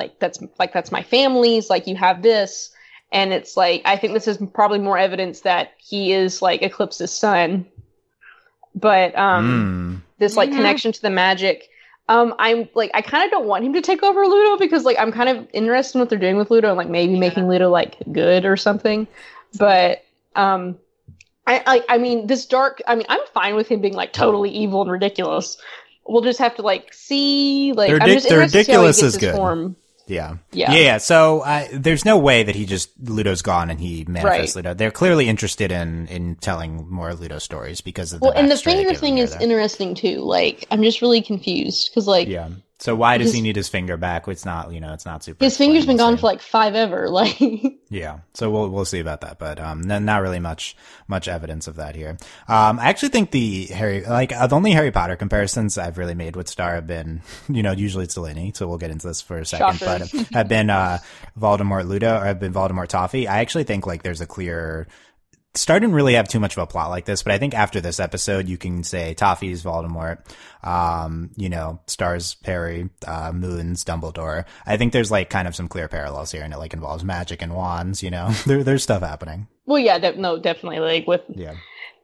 family's, like you have this. And it's like, I think this is probably more evidence that he is like Eclipse's son. But this like connection to the magic. I'm like, I kind of don't want him to take over Ludo because like I'm kind of interested in what they're doing with Ludo and like maybe making Ludo like good or something. But I mean this dark. I mean I'm fine with him being like totally evil and ridiculous. We'll just have to like see like I'm just interested to see how he gets his form. Yeah. So there's no way that Ludo's gone and he manifests Ludo. They're clearly interested in telling more Ludo stories because of the and the finger thing is interesting too. Like I'm just really confused because like So why does he need his finger back? It's not it's not super. His finger's been gone for like 5 ever. Like yeah. So we'll see about that, but not really much evidence of that here. I actually think the only Harry Potter comparisons I've really made with Star have been usually it's Delaney, so we'll get into this for a second, but have been Voldemort Ludo or have been Voldemort Toffee. I actually think like there's a clear. Star didn't really have too much of a plot like this, but I think after this episode, you can say Toffee's Voldemort, Star's Harry, Moon's Dumbledore. I think there's like kind of some clear parallels here, and it like involves magic and wands. There's stuff happening. Well, yeah, definitely like with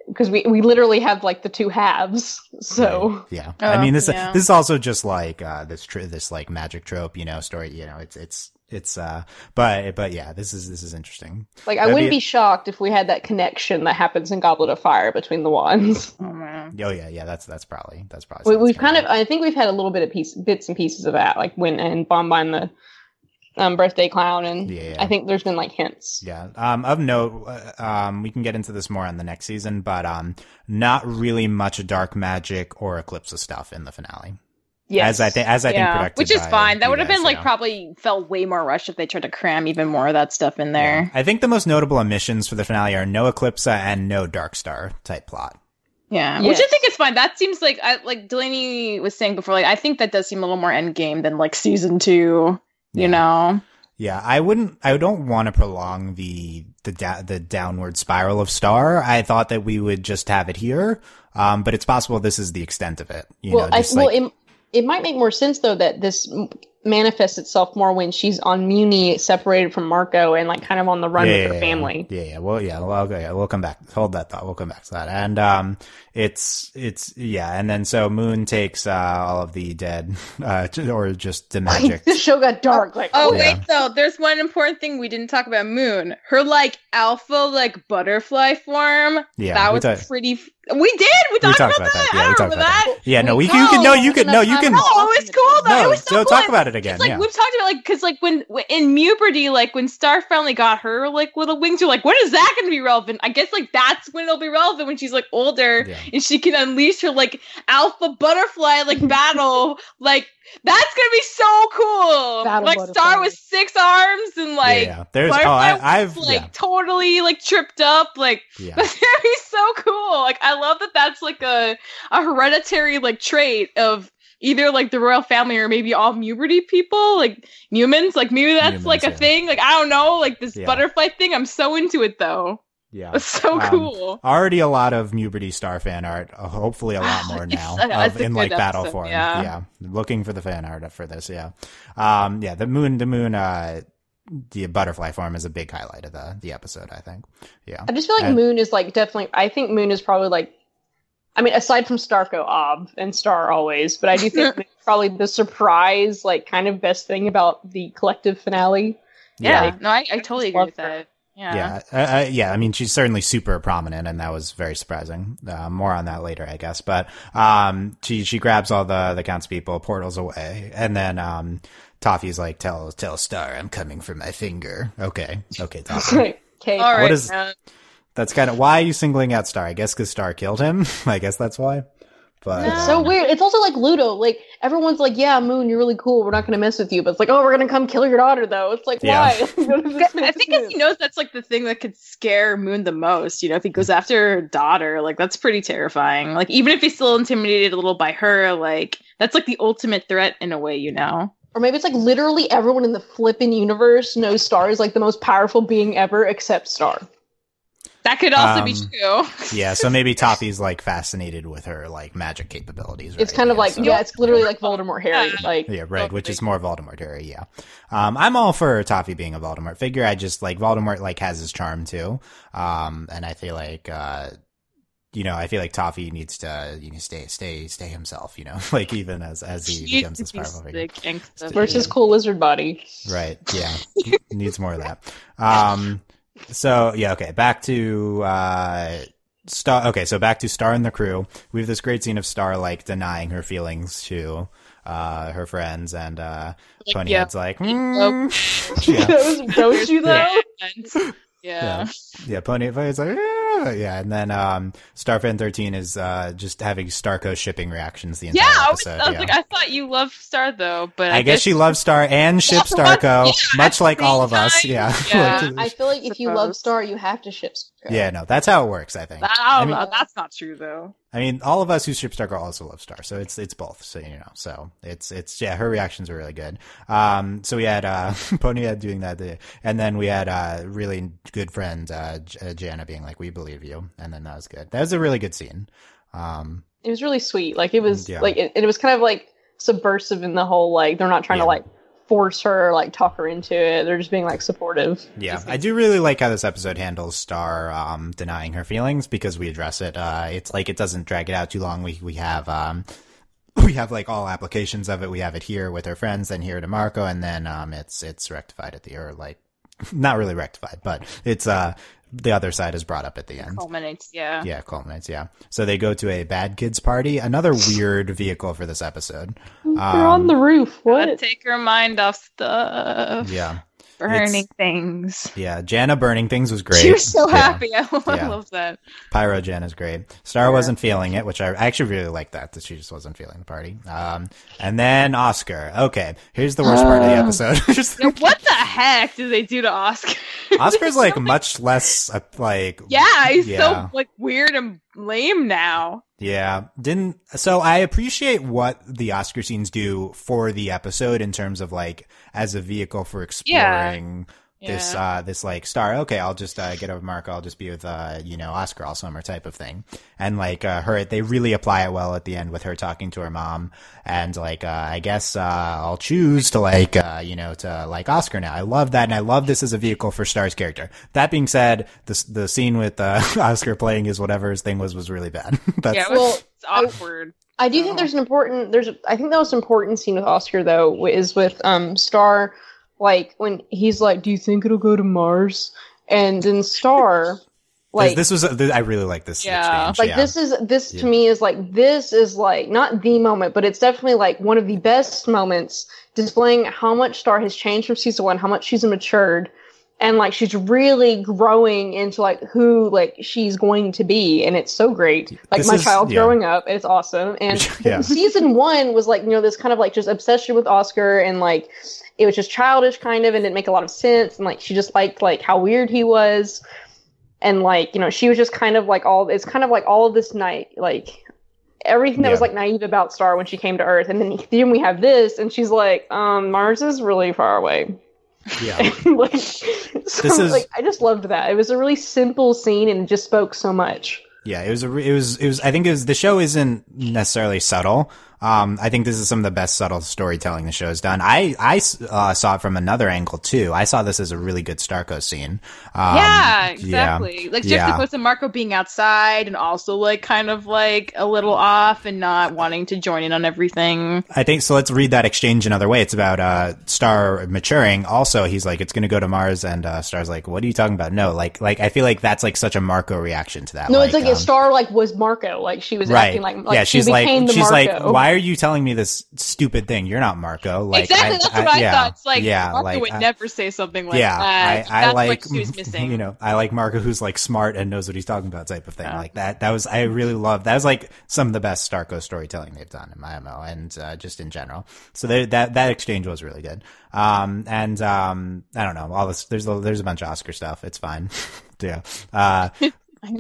because we literally have like the two halves. So right. Yeah, I mean this is also just like this like magic trope, story. But yeah, this is interesting. Like I wouldn't be shocked if we had that connection that happens in Goblet of Fire between the wands. Oh man. Oh yeah. That's probably. We've kind of. I think we've had a little bit of bits and pieces of that, like when and Bonbon the. Birthday Clown, and I think there's been like hints. Yeah. Of note, we can get into this more on the next season, but not really much dark magic or Eclipse stuff in the finale. Yes. As I think predicted, which is fine. That would have been like probably felt way more rushed if they tried to cram even more of that stuff in there. Yeah. I think the most notable omissions for the finale are no Eclipse and no Dark Star type plot. Yeah, which I think is fine. That seems like Delaney was saying before. Like I think that does seem a little more endgame than like season 2. Yeah, I don't want to prolong the downward spiral of Star. I thought that we would just have it here, but it's possible this is the extent of it. It might make more sense though that this manifests itself more when she's on Muni, separated from Marco, and like kind of on the run with her family. We'll come back. Hold that thought. We'll come back to that. And and then so Moon takes all of the dead or just the magic. This show got dark. Wait, though there's one important thing we didn't talk about Moon. Her like alpha like butterfly form. Yeah, that was pretty. We did. We talked about that. Yeah, we talked about that. Yeah, no, it was cool though. No, it was talk about it again. Like we've talked about, like, because like when in Muberty, like when Star finally got her like little wings, you're like, when is that going to be relevant? I guess like that's when it'll be relevant, when she's like older and she can unleash her like alpha butterfly like battle. Like that's gonna be so cool. Battle like butterfly. Star with 6 arms and like there's I've like totally like tripped up. Like that's gonna be so cool. Like I love that that's like a hereditary like trait of either like the royal family or maybe all Muberty people, like humans. Like maybe that's like a thing. Like I don't know. Like this butterfly thing. I'm so into it though. Yeah, it's so cool. Already a lot of Muberty Star fan art. Hopefully, a lot more now in like battle form. Yeah, looking for the fan art for this. Yeah, the moon. The butterfly form is a big highlight of the episode. I think. Yeah, I just feel like Moon is like definitely. I think Moon is probably like. I mean, aside from Starco, and Star always, but I do think probably the surprise, like, kind of best thing about the collective finale. Yeah, no, I totally agree with that. Yeah. I mean, she's certainly super prominent, and that was very surprising. More on that later, I guess. But she grabs all the Count's people, portals away, and then Toffee's like, "Tell Star I'm coming for my finger." Okay, Toffee. Okay, all right. What is? That's kind of why are you singling out Star? I guess because Star killed him. I guess that's why. But it's so weird. It's also like Ludo. Like everyone's like, "Yeah, Moon, you're really cool. We're not going to mess with you." But it's like, "Oh, we're going to come kill your daughter, though." It's like, why? I think because he knows that's like the thing that could scare Moon the most. You know, if he goes after her daughter, like that's pretty terrifying. Like even if he's still intimidated a little by her, like that's like the ultimate threat in a way. You know. Or maybe it's like literally everyone in the flippin' universe knows Star is like the most powerful being ever, except Star. That could also be true. Yeah, so maybe Toffee's like fascinated with her like magic capabilities. Right? It's kind of like it's literally like Voldemort Harry. Like which is more Voldemort Harry. Yeah, I'm all for Toffee being a Voldemort figure. I just like Voldemort like has his charm too, and I feel like I feel like Toffee needs to stay himself. You know, like even as he becomes this powerful figure. Where's his cool lizard body? Right. Yeah, needs more of that. So yeah, okay. Back to Star. Okay, so back to Star and the crew. We have this great scene of Star like denying her feelings to her friends, and Ponyhead's like, that was you though. Yeah. Ponyhead's like, and then Starfan 13 is just having Starco shipping reactions the entire episode. I was like, I thought you loved Star though, but I guess she loves Star and ships Starco, much like all of us. Yeah. I feel like if you love Star, you have to ship Starco. Yeah, no, that's how it works. I think. That's not true though. I mean, all of us who ship Starco also love Star, so it's both. So so it's her reactions are really good. So we had Ponyhead doing that, and then we had really good friend Jana being like, "We believe you," and then that was good. That was a really good scene. It was really sweet. Like it was like it was kind of like subversive in the whole like they're not trying to like force her or like talk her into it. They're just being like supportive. Yeah, I do really like how this episode handles Star denying her feelings because we address it. It's like it doesn't drag it out too long. We have like all applications of it. We have it here with her friends, then here to Marco, and then it's rectified at not really rectified, but it's the other side is brought up at the end. Culminates, yeah. Yeah, culminates, yeah. So they go to a bad kids party. Another weird vehicle for this episode. They're on the roof. What? Gotta take her mind off stuff. Yeah. Burning things. Yeah, Jana burning things was great. She was so happy. I love that. Pyro Jana's great. Star wasn't feeling it, which I actually really liked that she just wasn't feeling the party. And then Oscar. Okay, here's the worst part of the episode. What the heck did they do to Oscar? Oscar's like much less like. Yeah, he's so like weird and lame now. Yeah. So I appreciate what the Oscar scenes do for the episode in terms of like as a vehicle for exploring this like Star. Okay, I'll just get over Marco. I'll just be with Oscar all summer type of thing. And like they really apply it well at the end with her talking to her mom. And like I guess I'll choose to like to like Oscar now. I love that, and I love this as a vehicle for Star's character. That being said, the scene with Oscar playing his whatever his thing was really bad. It's awkward. I do think I think the most important scene with Oscar though is with Star. Like, when he's like, do you think it'll go to Mars? And then Star Like this was, I really like this exchange. Like this to me is like, this is like not the moment, but it's definitely like one of the best moments displaying how much Star has changed from season 1, how much she's matured, and like she's really growing into like who like she's going to be, and it's so great. Like my child's growing up, it's awesome. And season 1 was like, you know, this kind of like just obsession with Oscar, and like it was just childish kind of, and didn't make a lot of sense, and like she just liked like how weird he was. And, like, you know, she was just kind of like it's kind of like all of this night, like, everything that was, like, naive about Star when she came to Earth. And then we have this, and she's like, Mars is really far away. Yeah. Like, so, like, I just loved that. It was a really simple scene, and it just spoke so much. Yeah, it was, I think the show isn't necessarily subtle. I think this is some of the best subtle storytelling the show's done. I saw it from another angle too. I saw this as a really good Starco scene. Yeah, exactly. Yeah. Like juxtaposed to Marco being outside and also like kind of like a little off and not wanting to join in on everything. I think so. Let's read that exchange another way. It's about Star maturing. Also, he's like, it's going to go to Mars, and Star's like, what are you talking about? No, like I feel like that's like such a Marco reaction to that. No, it's like Star like was Marco. Like she was acting like yeah, she's like why are you telling me this stupid thing? You're not Marco. Like, exactly, that's what I thought. It's like, Marco would never say something like that. I like, what she was missing. You know, I like Marco who's like smart and knows what he's talking about type of thing. Like that was, I really loved, that was like some of the best Starco storytelling they've done in my MO and just in general. So that exchange was really good. I don't know, all this, there's a bunch of Oscar stuff. It's fine. Yeah.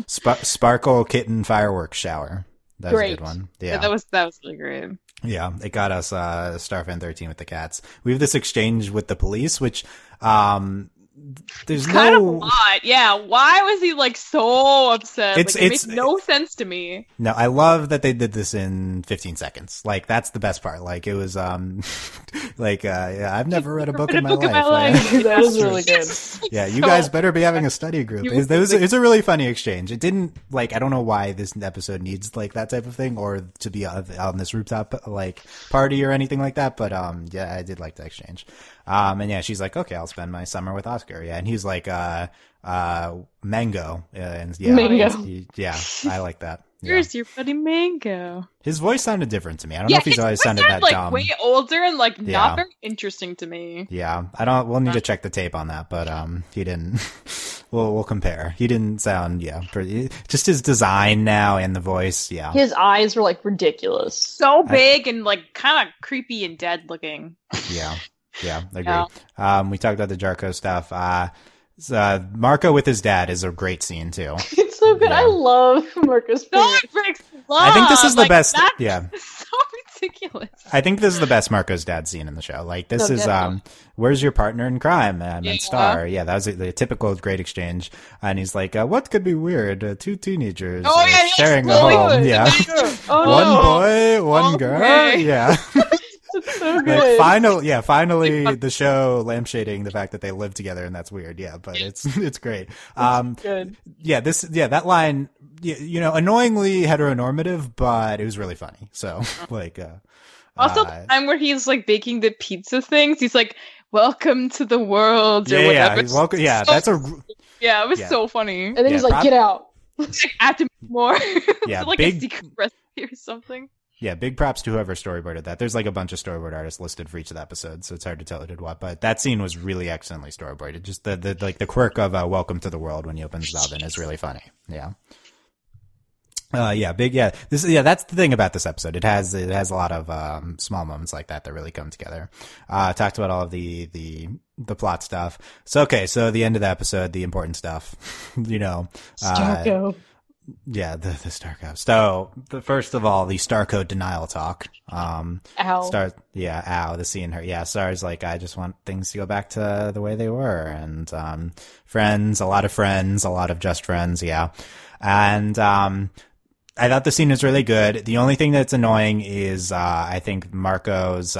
Sparkle Kitten Fireworks Shower. That was a good one. Yeah. That was really great. Yeah, it got us Starfan 13 with the cats. We have this exchange with the police, which there's kind of a lot. Yeah, why was he like so upset? It makes no sense to me. No, I love that they did this in 15 seconds. Like that's the best part. Like it was like I've never read a book in my life. That was really good. Yeah, you guys better be having a study group. It's a really funny exchange. It didn't like, I don't know why this episode needs like that type of thing or to be on this rooftop like party or anything like that, but yeah, I did like the exchange. And yeah, she's like, okay, I'll spend my summer with Oscar. Yeah. And he's like, Mango. And yeah, Mango. Yeah, I like that. Yeah. Where's your buddy Mango? His voice sounded different to me. I don't know if he's always sounded that like dumb. Way older and like not very interesting to me. Yeah. We'll need to check the tape on that, but, he didn't, we'll compare. He didn't sound, pretty, just his design now and the voice. Yeah. His eyes were like ridiculous. So big and like kind of creepy and dead looking. Yeah. Yeah, I agree. Yeah. We talked about the Jarko stuff. Marco with his dad is a great scene too. It's so good. Yeah. I love Marco's parents. I think this is the best. Yeah. So ridiculous. I think this is the best Marco's dad scene in the show. Like this is where's your partner in crime? And Star. Yeah, that was the typical great exchange. And he's like, what could be weird? Two teenagers sharing a home. Yeah. One boy, one girl. Okay. Yeah. It's so good. Like, finally the show lampshading the fact that they live together, and that's weird. Yeah, but it's great. It's good. Yeah, that line, you know, annoyingly heteronormative, but it was really funny. So like, also the time where he's like baking the pizza things, he's like, "Welcome to the world," or whatever. Yeah, welcome. Yeah, it was so funny. And then he's like, "Get out." I have to make more. Yeah, like a secret recipe or something. Yeah, big props to whoever storyboarded that. There's like a bunch of storyboard artists listed for each of the episodes, so it's hard to tell who did what. But that scene was really excellently storyboarded. Just the quirk of "Welcome to the World" when he opens the oven is really funny. Yeah. That's the thing about this episode. It has a lot of small moments like that really come together. Talked about all of the plot stuff. So the end of the episode, the important stuff. You know, Starco. Yeah, the Starco. So, first of all, the Starco denial talk. Ow. The seeing her. Yeah, Star's like, I just want things to go back to the way they were. And, friends, a lot of just friends, yeah. And, I thought the scene was really good. The only thing that's annoying is, I think Marco's,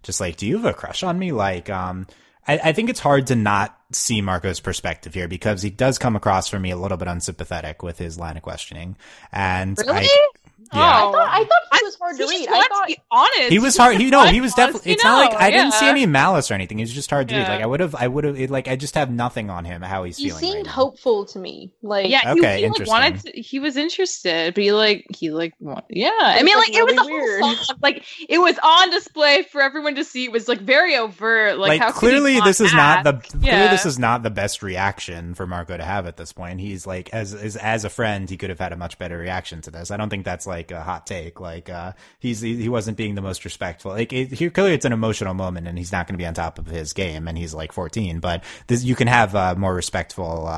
just like, do you have a crush on me? Like, I think it's hard to not see Marco's perspective here because he does come across for me a little bit unsympathetic with his line of questioning. And really? Yeah. I thought he was hard to He read. just wants to be honest. He was hard. He was definitely. It's not like I didn't see yeah. any malice or anything. He was just hard to read. Yeah. Like I would have. Like I just have nothing on him. How he's He feeling. seemed right now. hopeful to me. Like, Yeah, Okay, he interesting. wanted to, he was interested, but yeah. I mean, like, it was really a weird. whole song. Like, it was on display for everyone to see. It was like very overt. Like, how clearly could he this is not the ask? clearly this is not the best reaction for Marco to have at this point. He's like as a friend, he could have had a much better reaction to this. I don't think that's like a hot take. Like he wasn't being the most respectful. Like clearly it's an emotional moment, and he's not going to be on top of his game, and he's like 14. But you can have more respectful.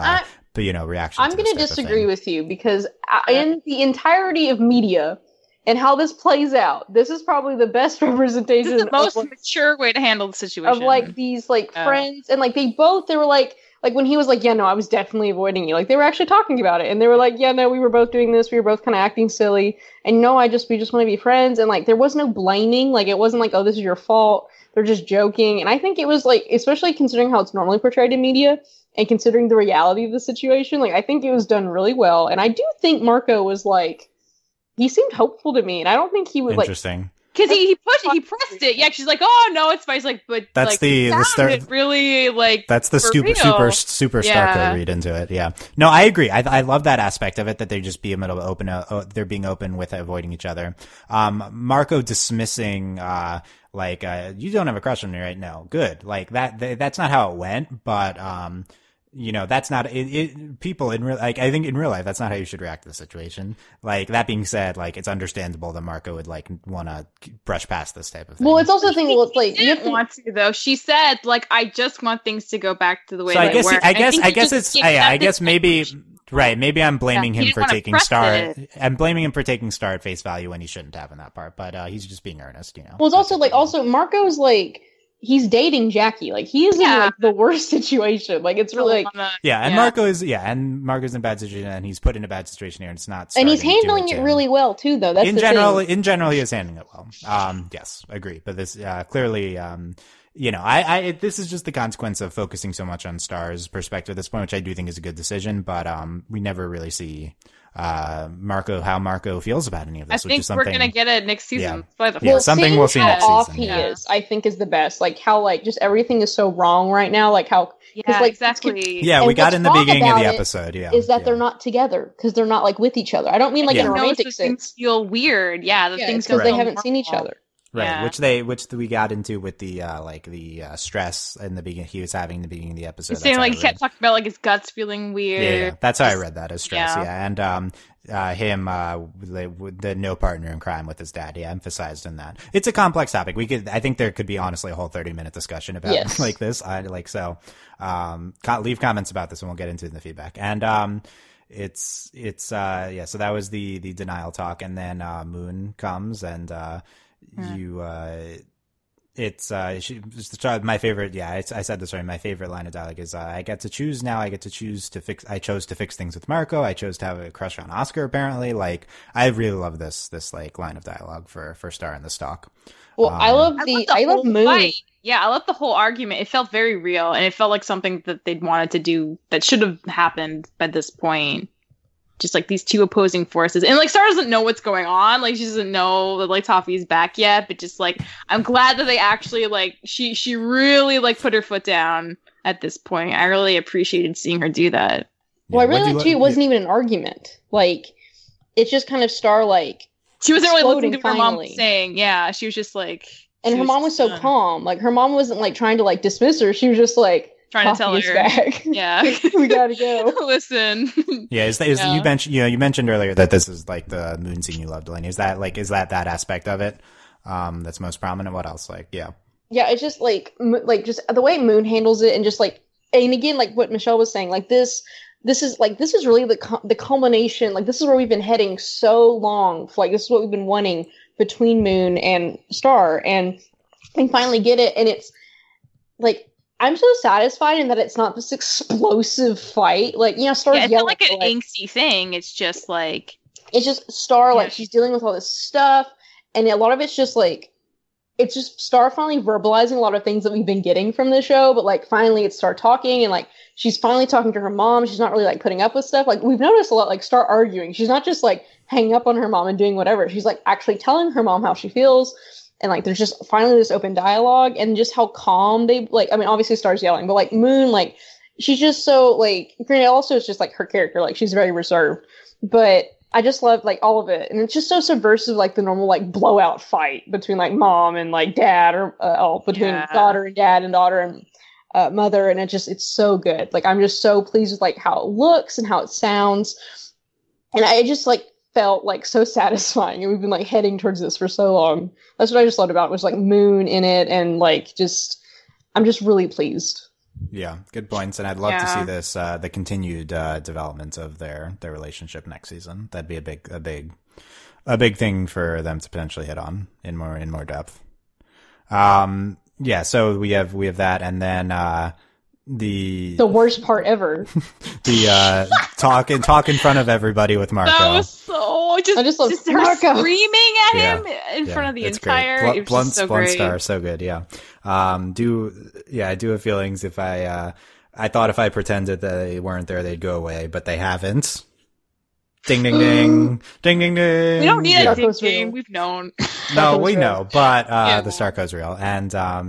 Reaction. I'm going to disagree with you because in the entirety of media and how this plays out, this is probably the best representation. This is the most mature way to handle the situation. Of like these like friends, and like they were like when he was like, yeah, no, I was definitely avoiding you. Like they were actually talking about it, and they were like, yeah, no, we were both doing this. We were both kind of acting silly, and no, we just want to be friends. And like there was no blaming. Like it wasn't like, oh, this is your fault. They're just joking. And I think it was like, especially considering how it's normally portrayed in media, and considering the reality of the situation, like I think it was done really well. And I do think Marco was like, he seemed hopeful to me, and I don't think he would interesting. Because he pressed it. Yeah, she's like, oh no, it's fine. He's like, but that's like, the really like that's the super Starco read into it. Yeah, no, I agree. I love that aspect of it, that they just be a little open. They're being open with avoiding each other. Marco dismissing you don't have a crush on me, right? No, good. Like that's not how it went, but that's not people in real, like, I think in real life, that's not how you should react to the situation. Like, that being said, like, it's understandable that Marco would like want to brush past this type of thing. Well, it's also the thing, it's like, you didn't want to, though. She said, like, I just want things to go back to the way they were. I guess maybe, right. Maybe I'm blaming him for taking Star. I'm blaming him for taking Star at face value when he shouldn't have in that part, but, he's just being earnest, Well, it's also Marco's like, he's dating Jackie. Like, he is in like the worst situation. Like, it's really like, and Marco's in a bad situation, and he's put in a bad situation here, and it's not. And he's handling it really well too, though. That's in general, he is handling it well. Yes, agree. But this clearly, this is just the consequence of focusing so much on Star's perspective at this point, which I do think is a good decision. But we never really see how Marco feels about any of this. I think we're gonna get it next season. Something we'll see next season. How off he is, I think, is the best. Like how just everything is so wrong right now. Like how exactly. Yeah, we got in the beginning of the episode. Is that they're not together because they're not like with each other. I don't mean like in a romantic sense. Things feel weird. Yeah, things because they haven't seen each other. Right, yeah. which we got into with the stress in the beginning he was having in the beginning of the episode. He's saying like he kept talking about like his guts feeling weird. Yeah, that's how I read that as stress. Yeah, and him the no partner in crime with his dad. Yeah, emphasized in that. It's a complex topic. I think there could be honestly a whole 30-minute discussion about like this. Leave comments about this and we'll get into it in the feedback. And so that was the denial talk, and then Moon comes and my favorite. Yeah, I said this already. My favorite line of dialogue is, "I get to choose now. I chose to fix things with Marco. I chose to have a crush on Oscar. Apparently, like I really love this like line of dialogue for Star in the stock. Well, I love Moon. Fight. Yeah, I love the whole argument. It felt very real, and it felt like something that they'd wanted to do that should have happened by this point. Just like these two opposing forces, and like Star doesn't know what's going on. Like she doesn't know that like Toffee's back yet. But just like I'm glad that they actually like she really like put her foot down at this point. I really appreciated seeing her do that. Well, I really liked too. It wasn't even an argument. Like it's just kind of Star like she wasn't really listening to what her mom was saying. Yeah, she was just like, and her mom was so calm. Like her mom wasn't like trying to like dismiss her. She was just like trying to tell her back. Yeah, we gotta go. Listen. Yeah, you mentioned earlier that this is like the Moon scene you love, Delaney. Is that that aspect of it that's most prominent? What else? Yeah, it's just like just the way Moon handles it, and just like, and again, like what Michelle was saying, like this is really the culmination. Like this is where we've been heading so long. Like this is what we've been wanting between Moon and Star, and we finally get it, and it's like. I'm so satisfied in that it's not this explosive fight. Like, Star's it's yelling. It's not like an angsty thing. It's just like... It's just Star, like, she's dealing with all this stuff. And a lot of it's just, like... it's just Star finally verbalizing a lot of things that we've been getting from the show, but like finally it's Star talking, and like she's finally talking to her mom. She's not really like putting up with stuff. Like we've noticed a lot, like Star arguing. She's not just like hanging up on her mom and doing whatever. She's like actually telling her mom how she feels. And like there's just finally this open dialogue, and just how calm they like. I mean, obviously Star's yelling, but like Moon, like she's just so like. Granted, also it's just like her character, like she's very reserved, but I just love like all of it, and it's just so subversive, like the normal like blowout fight between like mom and like dad, or between daughter and dad and daughter and mother, and it's so good. Like I'm just so pleased with like how it looks and how it sounds, and I just like felt like so satisfying, and we've been like heading towards this for so long. That's what I just loved about it, was like Moon in it, and like just I'm just really pleased. Yeah, good points, and I'd love to see this the continued development of their relationship next season. That'd be a big thing for them to potentially hit on in more depth. Yeah, so we have that, and then the worst part ever, the talk in front of everybody with Marco. That was so I just love her Marco screaming at him in front of the entire. It was Blunt, just so Blunt great. Star, so good. Yeah. I do have feelings if I thought if I pretended that they weren't there, they'd go away, but they haven't. Ding, ding, ding, ding, ding, ding. We don't need a ding Starco's ding. real. We've known. No, we real. know, but Yeah. the Starco's real, and I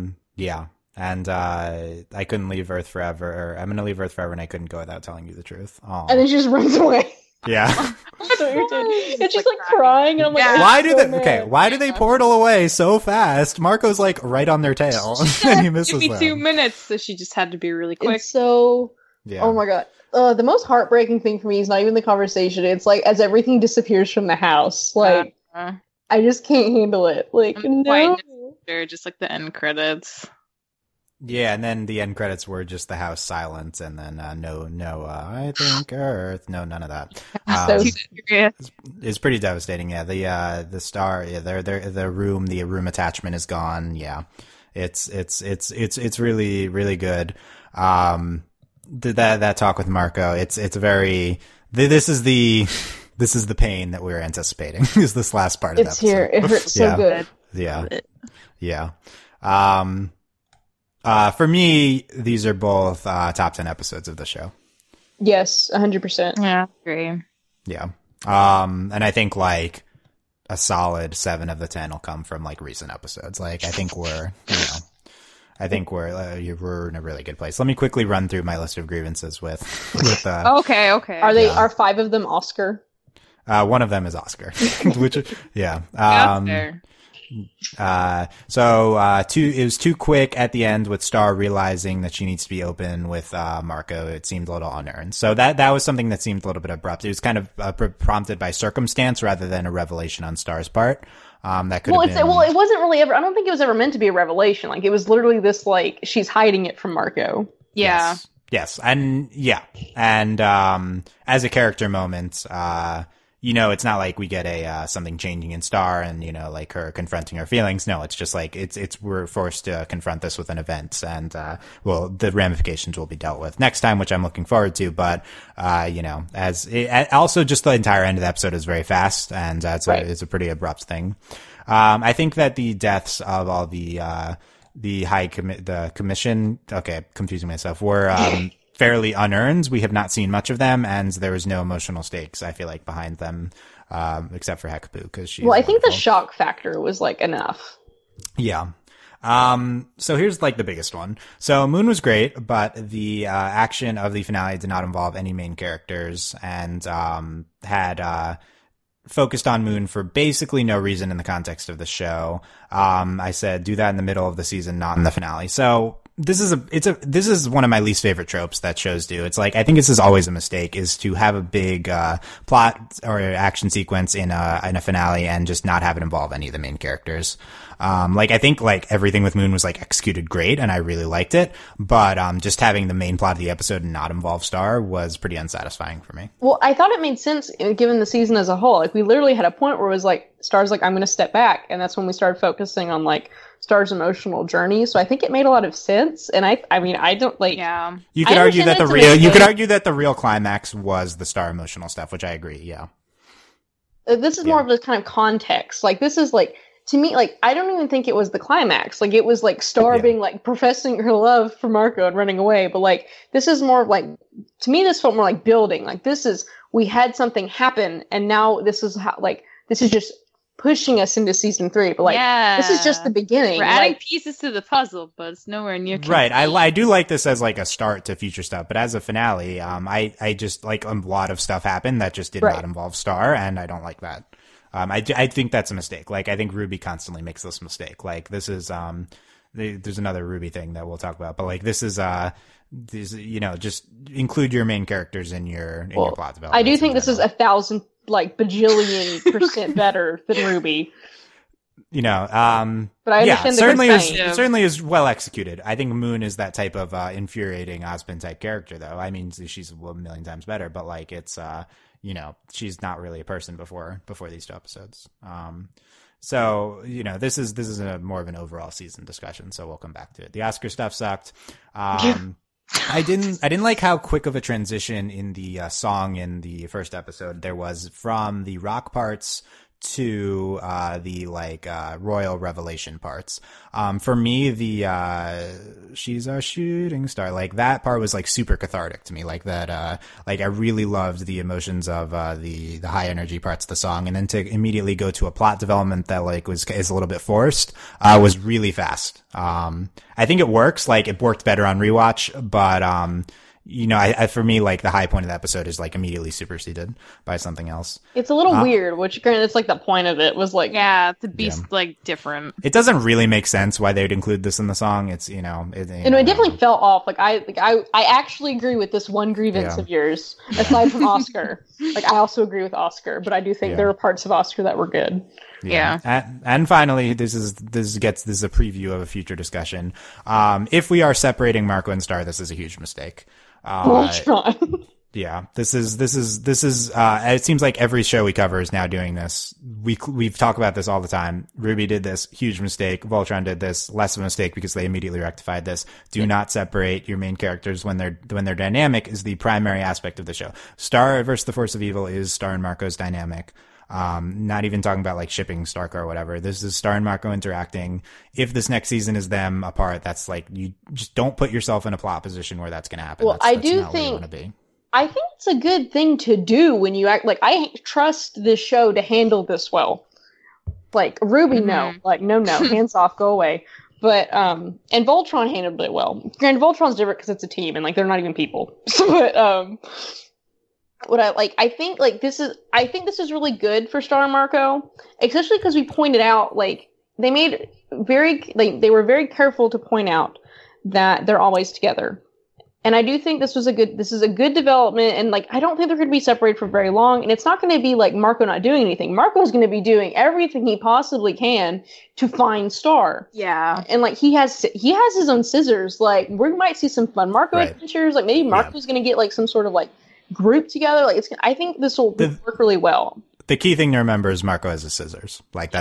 couldn't leave Earth forever. Or I'm gonna leave Earth forever, and I couldn't go without telling you the truth. Aw. and then she just runs away. Yeah. That's what you're doing. And she's like crying, and I'm like, Yeah. Why do so they? mad. Okay, why do they portal away so fast? Marco's like right on their tail, and he misses Give me them. 2 minutes, so she just had to be really quick. It's so. Yeah. Oh my god. The most heartbreaking thing for me is not even the conversation. It's like as everything disappears from the house. Like I just can't handle it. Like I'm no. They're just like the end credits. Yeah, and then the end credits were just the house silence, and then no, I think Earth, no, none of that. It's pretty devastating. Yeah, the star, yeah, the room attachment is gone. Yeah, it's really really good. That talk with Marco, it's very. This is the pain that we were anticipating. Is this last part of It's the episode? here. It hurts so good. Yeah. For me, these are both top 10 episodes of the show. Yes, 100%. Yeah, agree. Yeah. And I think like a solid 7 of the 10 will come from like recent episodes. Like I think we're in a really good place. Let me quickly run through my list of grievances with Okay. Are 5 of them Oscar? one of them is Oscar, which yeah. That's fair. It was too quick at the end with Star realizing that she needs to be open with Marco. It seemed a little unearned. So that was something that seemed a little bit abrupt. It was kind of prompted by circumstance rather than a revelation on Star's part. That could have been. Well, it wasn't really ever. I don't think it was ever meant to be a revelation. Like it was literally this like she's hiding it from Marco. Yeah. Yes. And as a character moment, it's not like we get something changing in Star and, like her confronting her feelings. No, it's just like, we're forced to confront this with an event and, the ramifications will be dealt with next time, which I'm looking forward to. But, also just the entire end of the episode is very fast and it's a pretty abrupt thing. I think that the deaths of all the commission, okay, confusing myself, were, fairly unearned. We have not seen much of them, and there was no emotional stakes, I feel like, behind them, except for Hekapu, because she's I think the wonderful. shock factor was like enough. Yeah. So here's like the biggest one. So Moon was great, but the action of the finale did not involve any main characters and had focused on Moon for basically no reason in the context of the show. I said do that in the middle of the season, not in the finale. So this is one of my least favorite tropes that shows do. It's like, I think this is always a mistake, is to have a big plot or action sequence in a finale and just not have it involve any of the main characters. I think like everything with Moon was like executed great and I really liked it, but just having the main plot of the episode and not involve Star was pretty unsatisfying for me. Well, I thought it made sense given the season as a whole. Like we literally had a point where it was like Star's like, I'm going to step back, and that's when we started focusing on like Star's emotional journey. So I think it made a lot of sense. And I don't like. Yeah. You could argue that the real climax was the Star emotional stuff, which I agree. Yeah. This is more of the kind of context. Like this is like, to me, like, I don't even think it was the climax. Like, it was like Star being like professing her love for Marco and running away. But like, this is more like, to me, this felt more like building. Like, this is, we had something happen, and now this is how, like, this is just pushing us into season 3. But like, this is just the beginning. We're adding pieces to the puzzle, but it's nowhere near complete. Right. I do like this as like a start to future stuff, but as a finale, I just like a lot of stuff happened that just did not involve Star, and I don't like that. I think that's a mistake. Like, I think Ruby constantly makes this mistake. Like, this is, there's another Ruby thing that we'll talk about, but like, this is, just include your main characters in your plot development. I do think this is 1,000, like, bajillion% better than Ruby. But I understand certainly is well executed. I think Moon is that type of, infuriating Ozpin type character, though. I mean, she's a million times better, but like, it's, she's not really a person before these 2 episodes. So, this is a more of an overall season discussion. So we'll come back to it. The Oscar stuff sucked. I didn't like how quick of a transition in the song in the first episode there was from the rock parts to the royal revelation parts. For me, the she's our shooting star, like that part was like super cathartic to me. Like that, I really loved the emotions of the high energy parts of the song, and then to immediately go to a plot development that like is a little bit forced was really fast. I think it works. Like, it worked better on rewatch, but for me, like, the high point of the episode is like immediately superseded by something else. It's a little weird, which granted, it's like the point of it was like, to be like different. It doesn't really make sense why they would include this in the song. It's it definitely fell off. Like, I actually agree with this one grievance of yours, aside from Oscar. Like, I also agree with Oscar, but I do think there were parts of Oscar that were good. Yeah. And finally, this is a preview of a future discussion. If we are separating Marco and Star, this is a huge mistake. Yeah, this is, it seems like every show we cover is now doing this. We've talked about this all the time. Ruby did this, huge mistake. Voltron did this, less of a mistake because they immediately rectified this. Do not separate your main characters when they're dynamic is the primary aspect of the show. Star versus the Force of Evil is Star and Marco's dynamic. Not even talking about like shipping Stark or whatever. This is Star and Marco interacting. If this next season is them apart, that's like, you just don't put yourself in a plot position where that's going to happen. Well, I think it's a good thing to do when you act like, I trust this show to handle this well. Like, Ruby, no. Like, no, hands off, go away. But, and Voltron handled it well. Granted, Voltron's different because it's a team and like, they're not even people. But, I think this is really good for Star and Marco, especially because we pointed out, like, they were very careful to point out that they're always together. And I do think this is a good development, and like, I don't think they're going to be separated for very long, and it's not going to be like Marco not doing anything. Marco's going to be doing everything he possibly can to find Star. Yeah. And like, he has his own scissors. Like, we might see some fun Marco adventures. Like, maybe Marco's going to get like some sort of like group together. Like, I think this will work really well. The key thing to remember is Marco has his scissors. Like,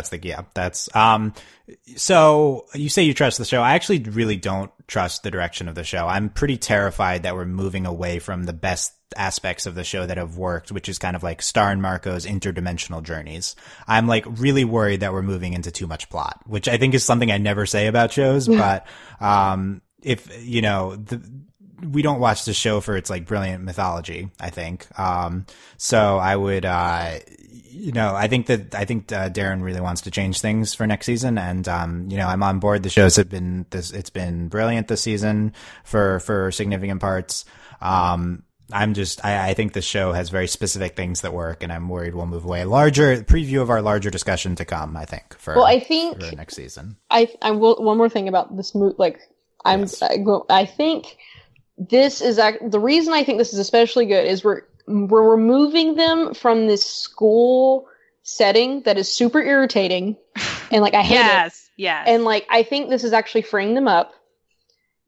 so you say you trust the show. I actually really don't trust the direction of the show. I'm pretty terrified that we're moving away from the best aspects of the show that have worked, which is kind of like Star and Marco's interdimensional journeys. I'm like really worried that we're moving into too much plot, which I think is something I never say about shows. But, if, we don't watch the show for its like brilliant mythology, I think. So I would, I think Darren really wants to change things for next season. And, I'm on board. The shows it's been brilliant this season for significant parts. I think the show has very specific things that work, and I'm worried we'll move away. Larger preview of our larger discussion to come, I think, for next season. I will, one more thing about this movie, I think this is the reason I think this is especially good is we're removing them from this school setting that is super irritating, and like, I hate it. Yes. And like, I think this is actually freeing them up,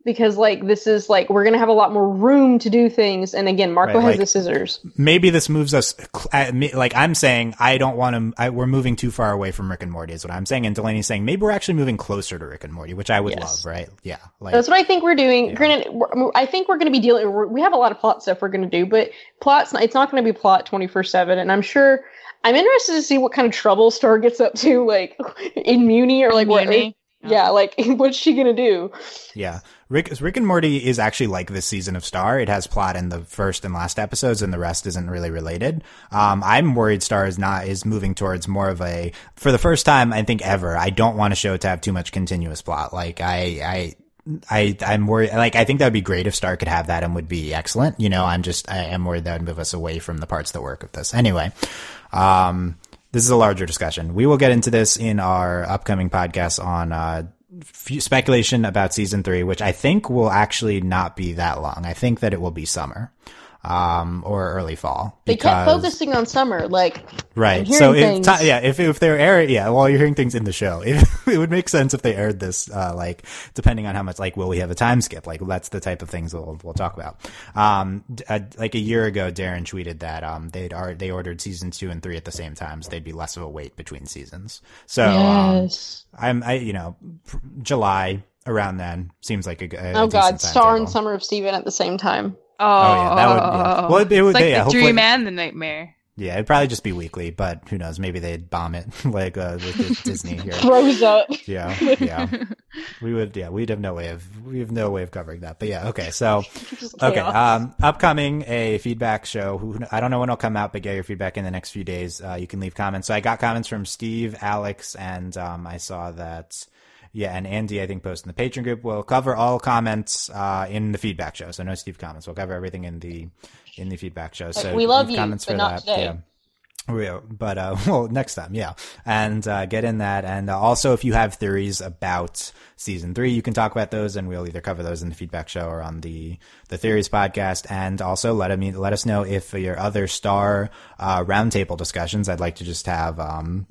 because like, this is like, we're gonna have a lot more room to do things. And again, Marco has the scissors. Maybe this moves us. Like, I'm saying, I don't want to. We're moving too far away from Rick and Morty, is what I'm saying. And Delaney's saying maybe we're actually moving closer to Rick and Morty, which I would love, right? Yeah, like, that's what I think we're doing. Yeah. Granted, I think we're going to be we have a lot of plot stuff we're going to do, but it's not going to be plot 24/7. And I'm sure I'm interested to see what kind of trouble Star gets up to, like in Muni or like what. Yeah, like what's she gonna do? Yeah, Rick and Morty is actually like this season of Star. It has plot in the first and last episodes, and the rest isn't really related. I'm worried Star is moving towards more of a, for the first time I think ever, I don't want a show to have too much continuous plot. Like I'm worried. Like I think that would be great if Star could have that and would be excellent. You know, I am worried that would move us away from the parts that work of this. Anyway, this is a larger discussion. We will get into this in our upcoming podcast on speculation about season 3, which I think will actually not be that long. I think that it will be summer. Or early fall. They kept focusing on summer, like right. So if they're airing, well, you're hearing things in the show. It would make sense if they aired this, like depending on how much, like, will we have a time skip? Like that's the type of things we'll talk about. Like a year ago, Darren tweeted that they ordered season 2 and 3 at the same time, so they'd be less of a wait between seasons. So yes. July around then seems like a oh god, Star and Summer of Steven at the same time. Oh yeah, that would. Yeah. Well, it would. It's like the dream and the nightmare. Yeah, it'd probably just be weekly, but who knows? Maybe they'd bomb it like with Disney here. Throws up. Yeah. We would. Yeah, we have no way of covering that. But yeah, okay. So, okay. Upcoming a feedback show. I don't know when it'll come out, but get your feedback in the next few days. You can leave comments. So I got comments from Steve, Alex, and I saw that. Yeah, and Andy, I think, posted in the Patreon group. We'll cover all comments in the feedback show. So no Steve comments. We'll cover everything in the feedback show. So we love you, comments but for not that. today. Yeah. But well, next time, yeah. And get in that. And also, if you have theories about season 3, you can talk about those, and we'll either cover those in the feedback show or on the theories podcast. And also let us know if your other Star roundtable discussions. I'd like to just have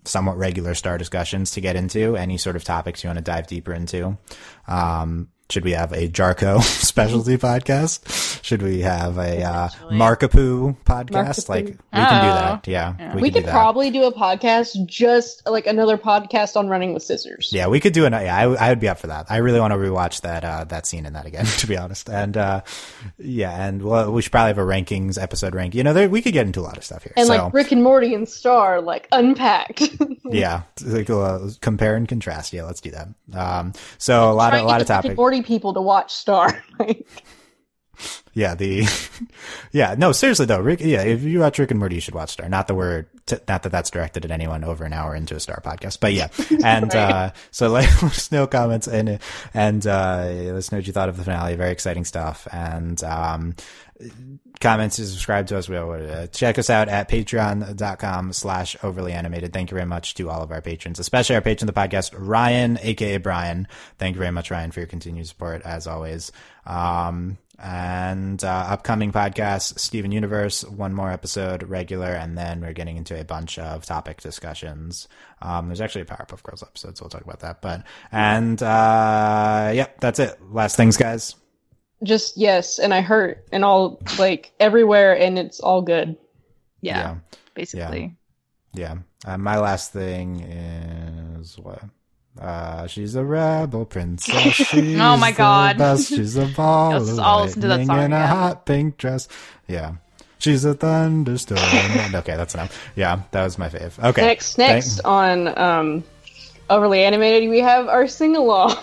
somewhat regular Star discussions to get into any sort of topics you want to dive deeper into. Should we have a Jarko specialty podcast? Should we have a Markapoo podcast? Like we can do that. Yeah. We could probably do a podcast, just like another podcast on Running with Scissors. Yeah, we could do I would be up for that. I really want to rewatch that scene in that again, to be honest. And and we should probably have a rankings episode rank. You know, we could get into a lot of stuff here. And like Rick and Morty and Star, like unpacked. Yeah, like compare and contrast. Yeah, let's do that. So a lot of topics. Rick and Morty people to watch Star. Yeah, no, seriously though, Rick. Yeah, if you watch Rick and Morty, you should watch Star. Not that that's directed at anyone over an hour into a Star podcast, but yeah. And so let us know comments and let us know what you thought of the finale. Very exciting stuff. And comments and subscribe to us. Check us out at patreon.com/overlyanimated. Thank you very much to all of our patrons, especially our patron of the podcast, Ryan, aka Brian. Thank you very much, Ryan, for your continued support as always. And upcoming podcasts, Steven Universe, one more episode regular, and then we're getting into a bunch of topic discussions. There's actually a Powerpuff Girls episode, so we'll talk about that. That's it. Last things, guys. Just yes, and I hurt and all, like, everywhere, and it's all good. Yeah. Basically. Yeah. My last thing is what? She's a rebel princess. She's oh my god. The best. She's a ball of lightning in a hot pink dress. Yeah. She's a thunderstorm. Okay, that's enough. Yeah, that was my fave. Okay. Next on Overly Animated, we have our sing-along.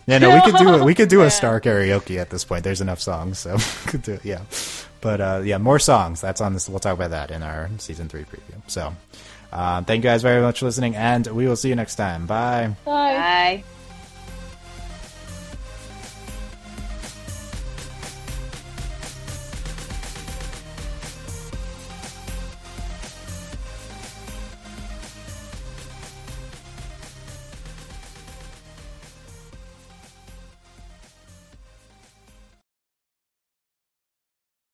Yeah, no, we could do a Star karaoke at this point. There's enough songs, so we could do it. Yeah. But more songs. That's on this. We'll talk about that in our season 3 preview. So thank you guys very much for listening, and we will see you next time. Bye. Bye.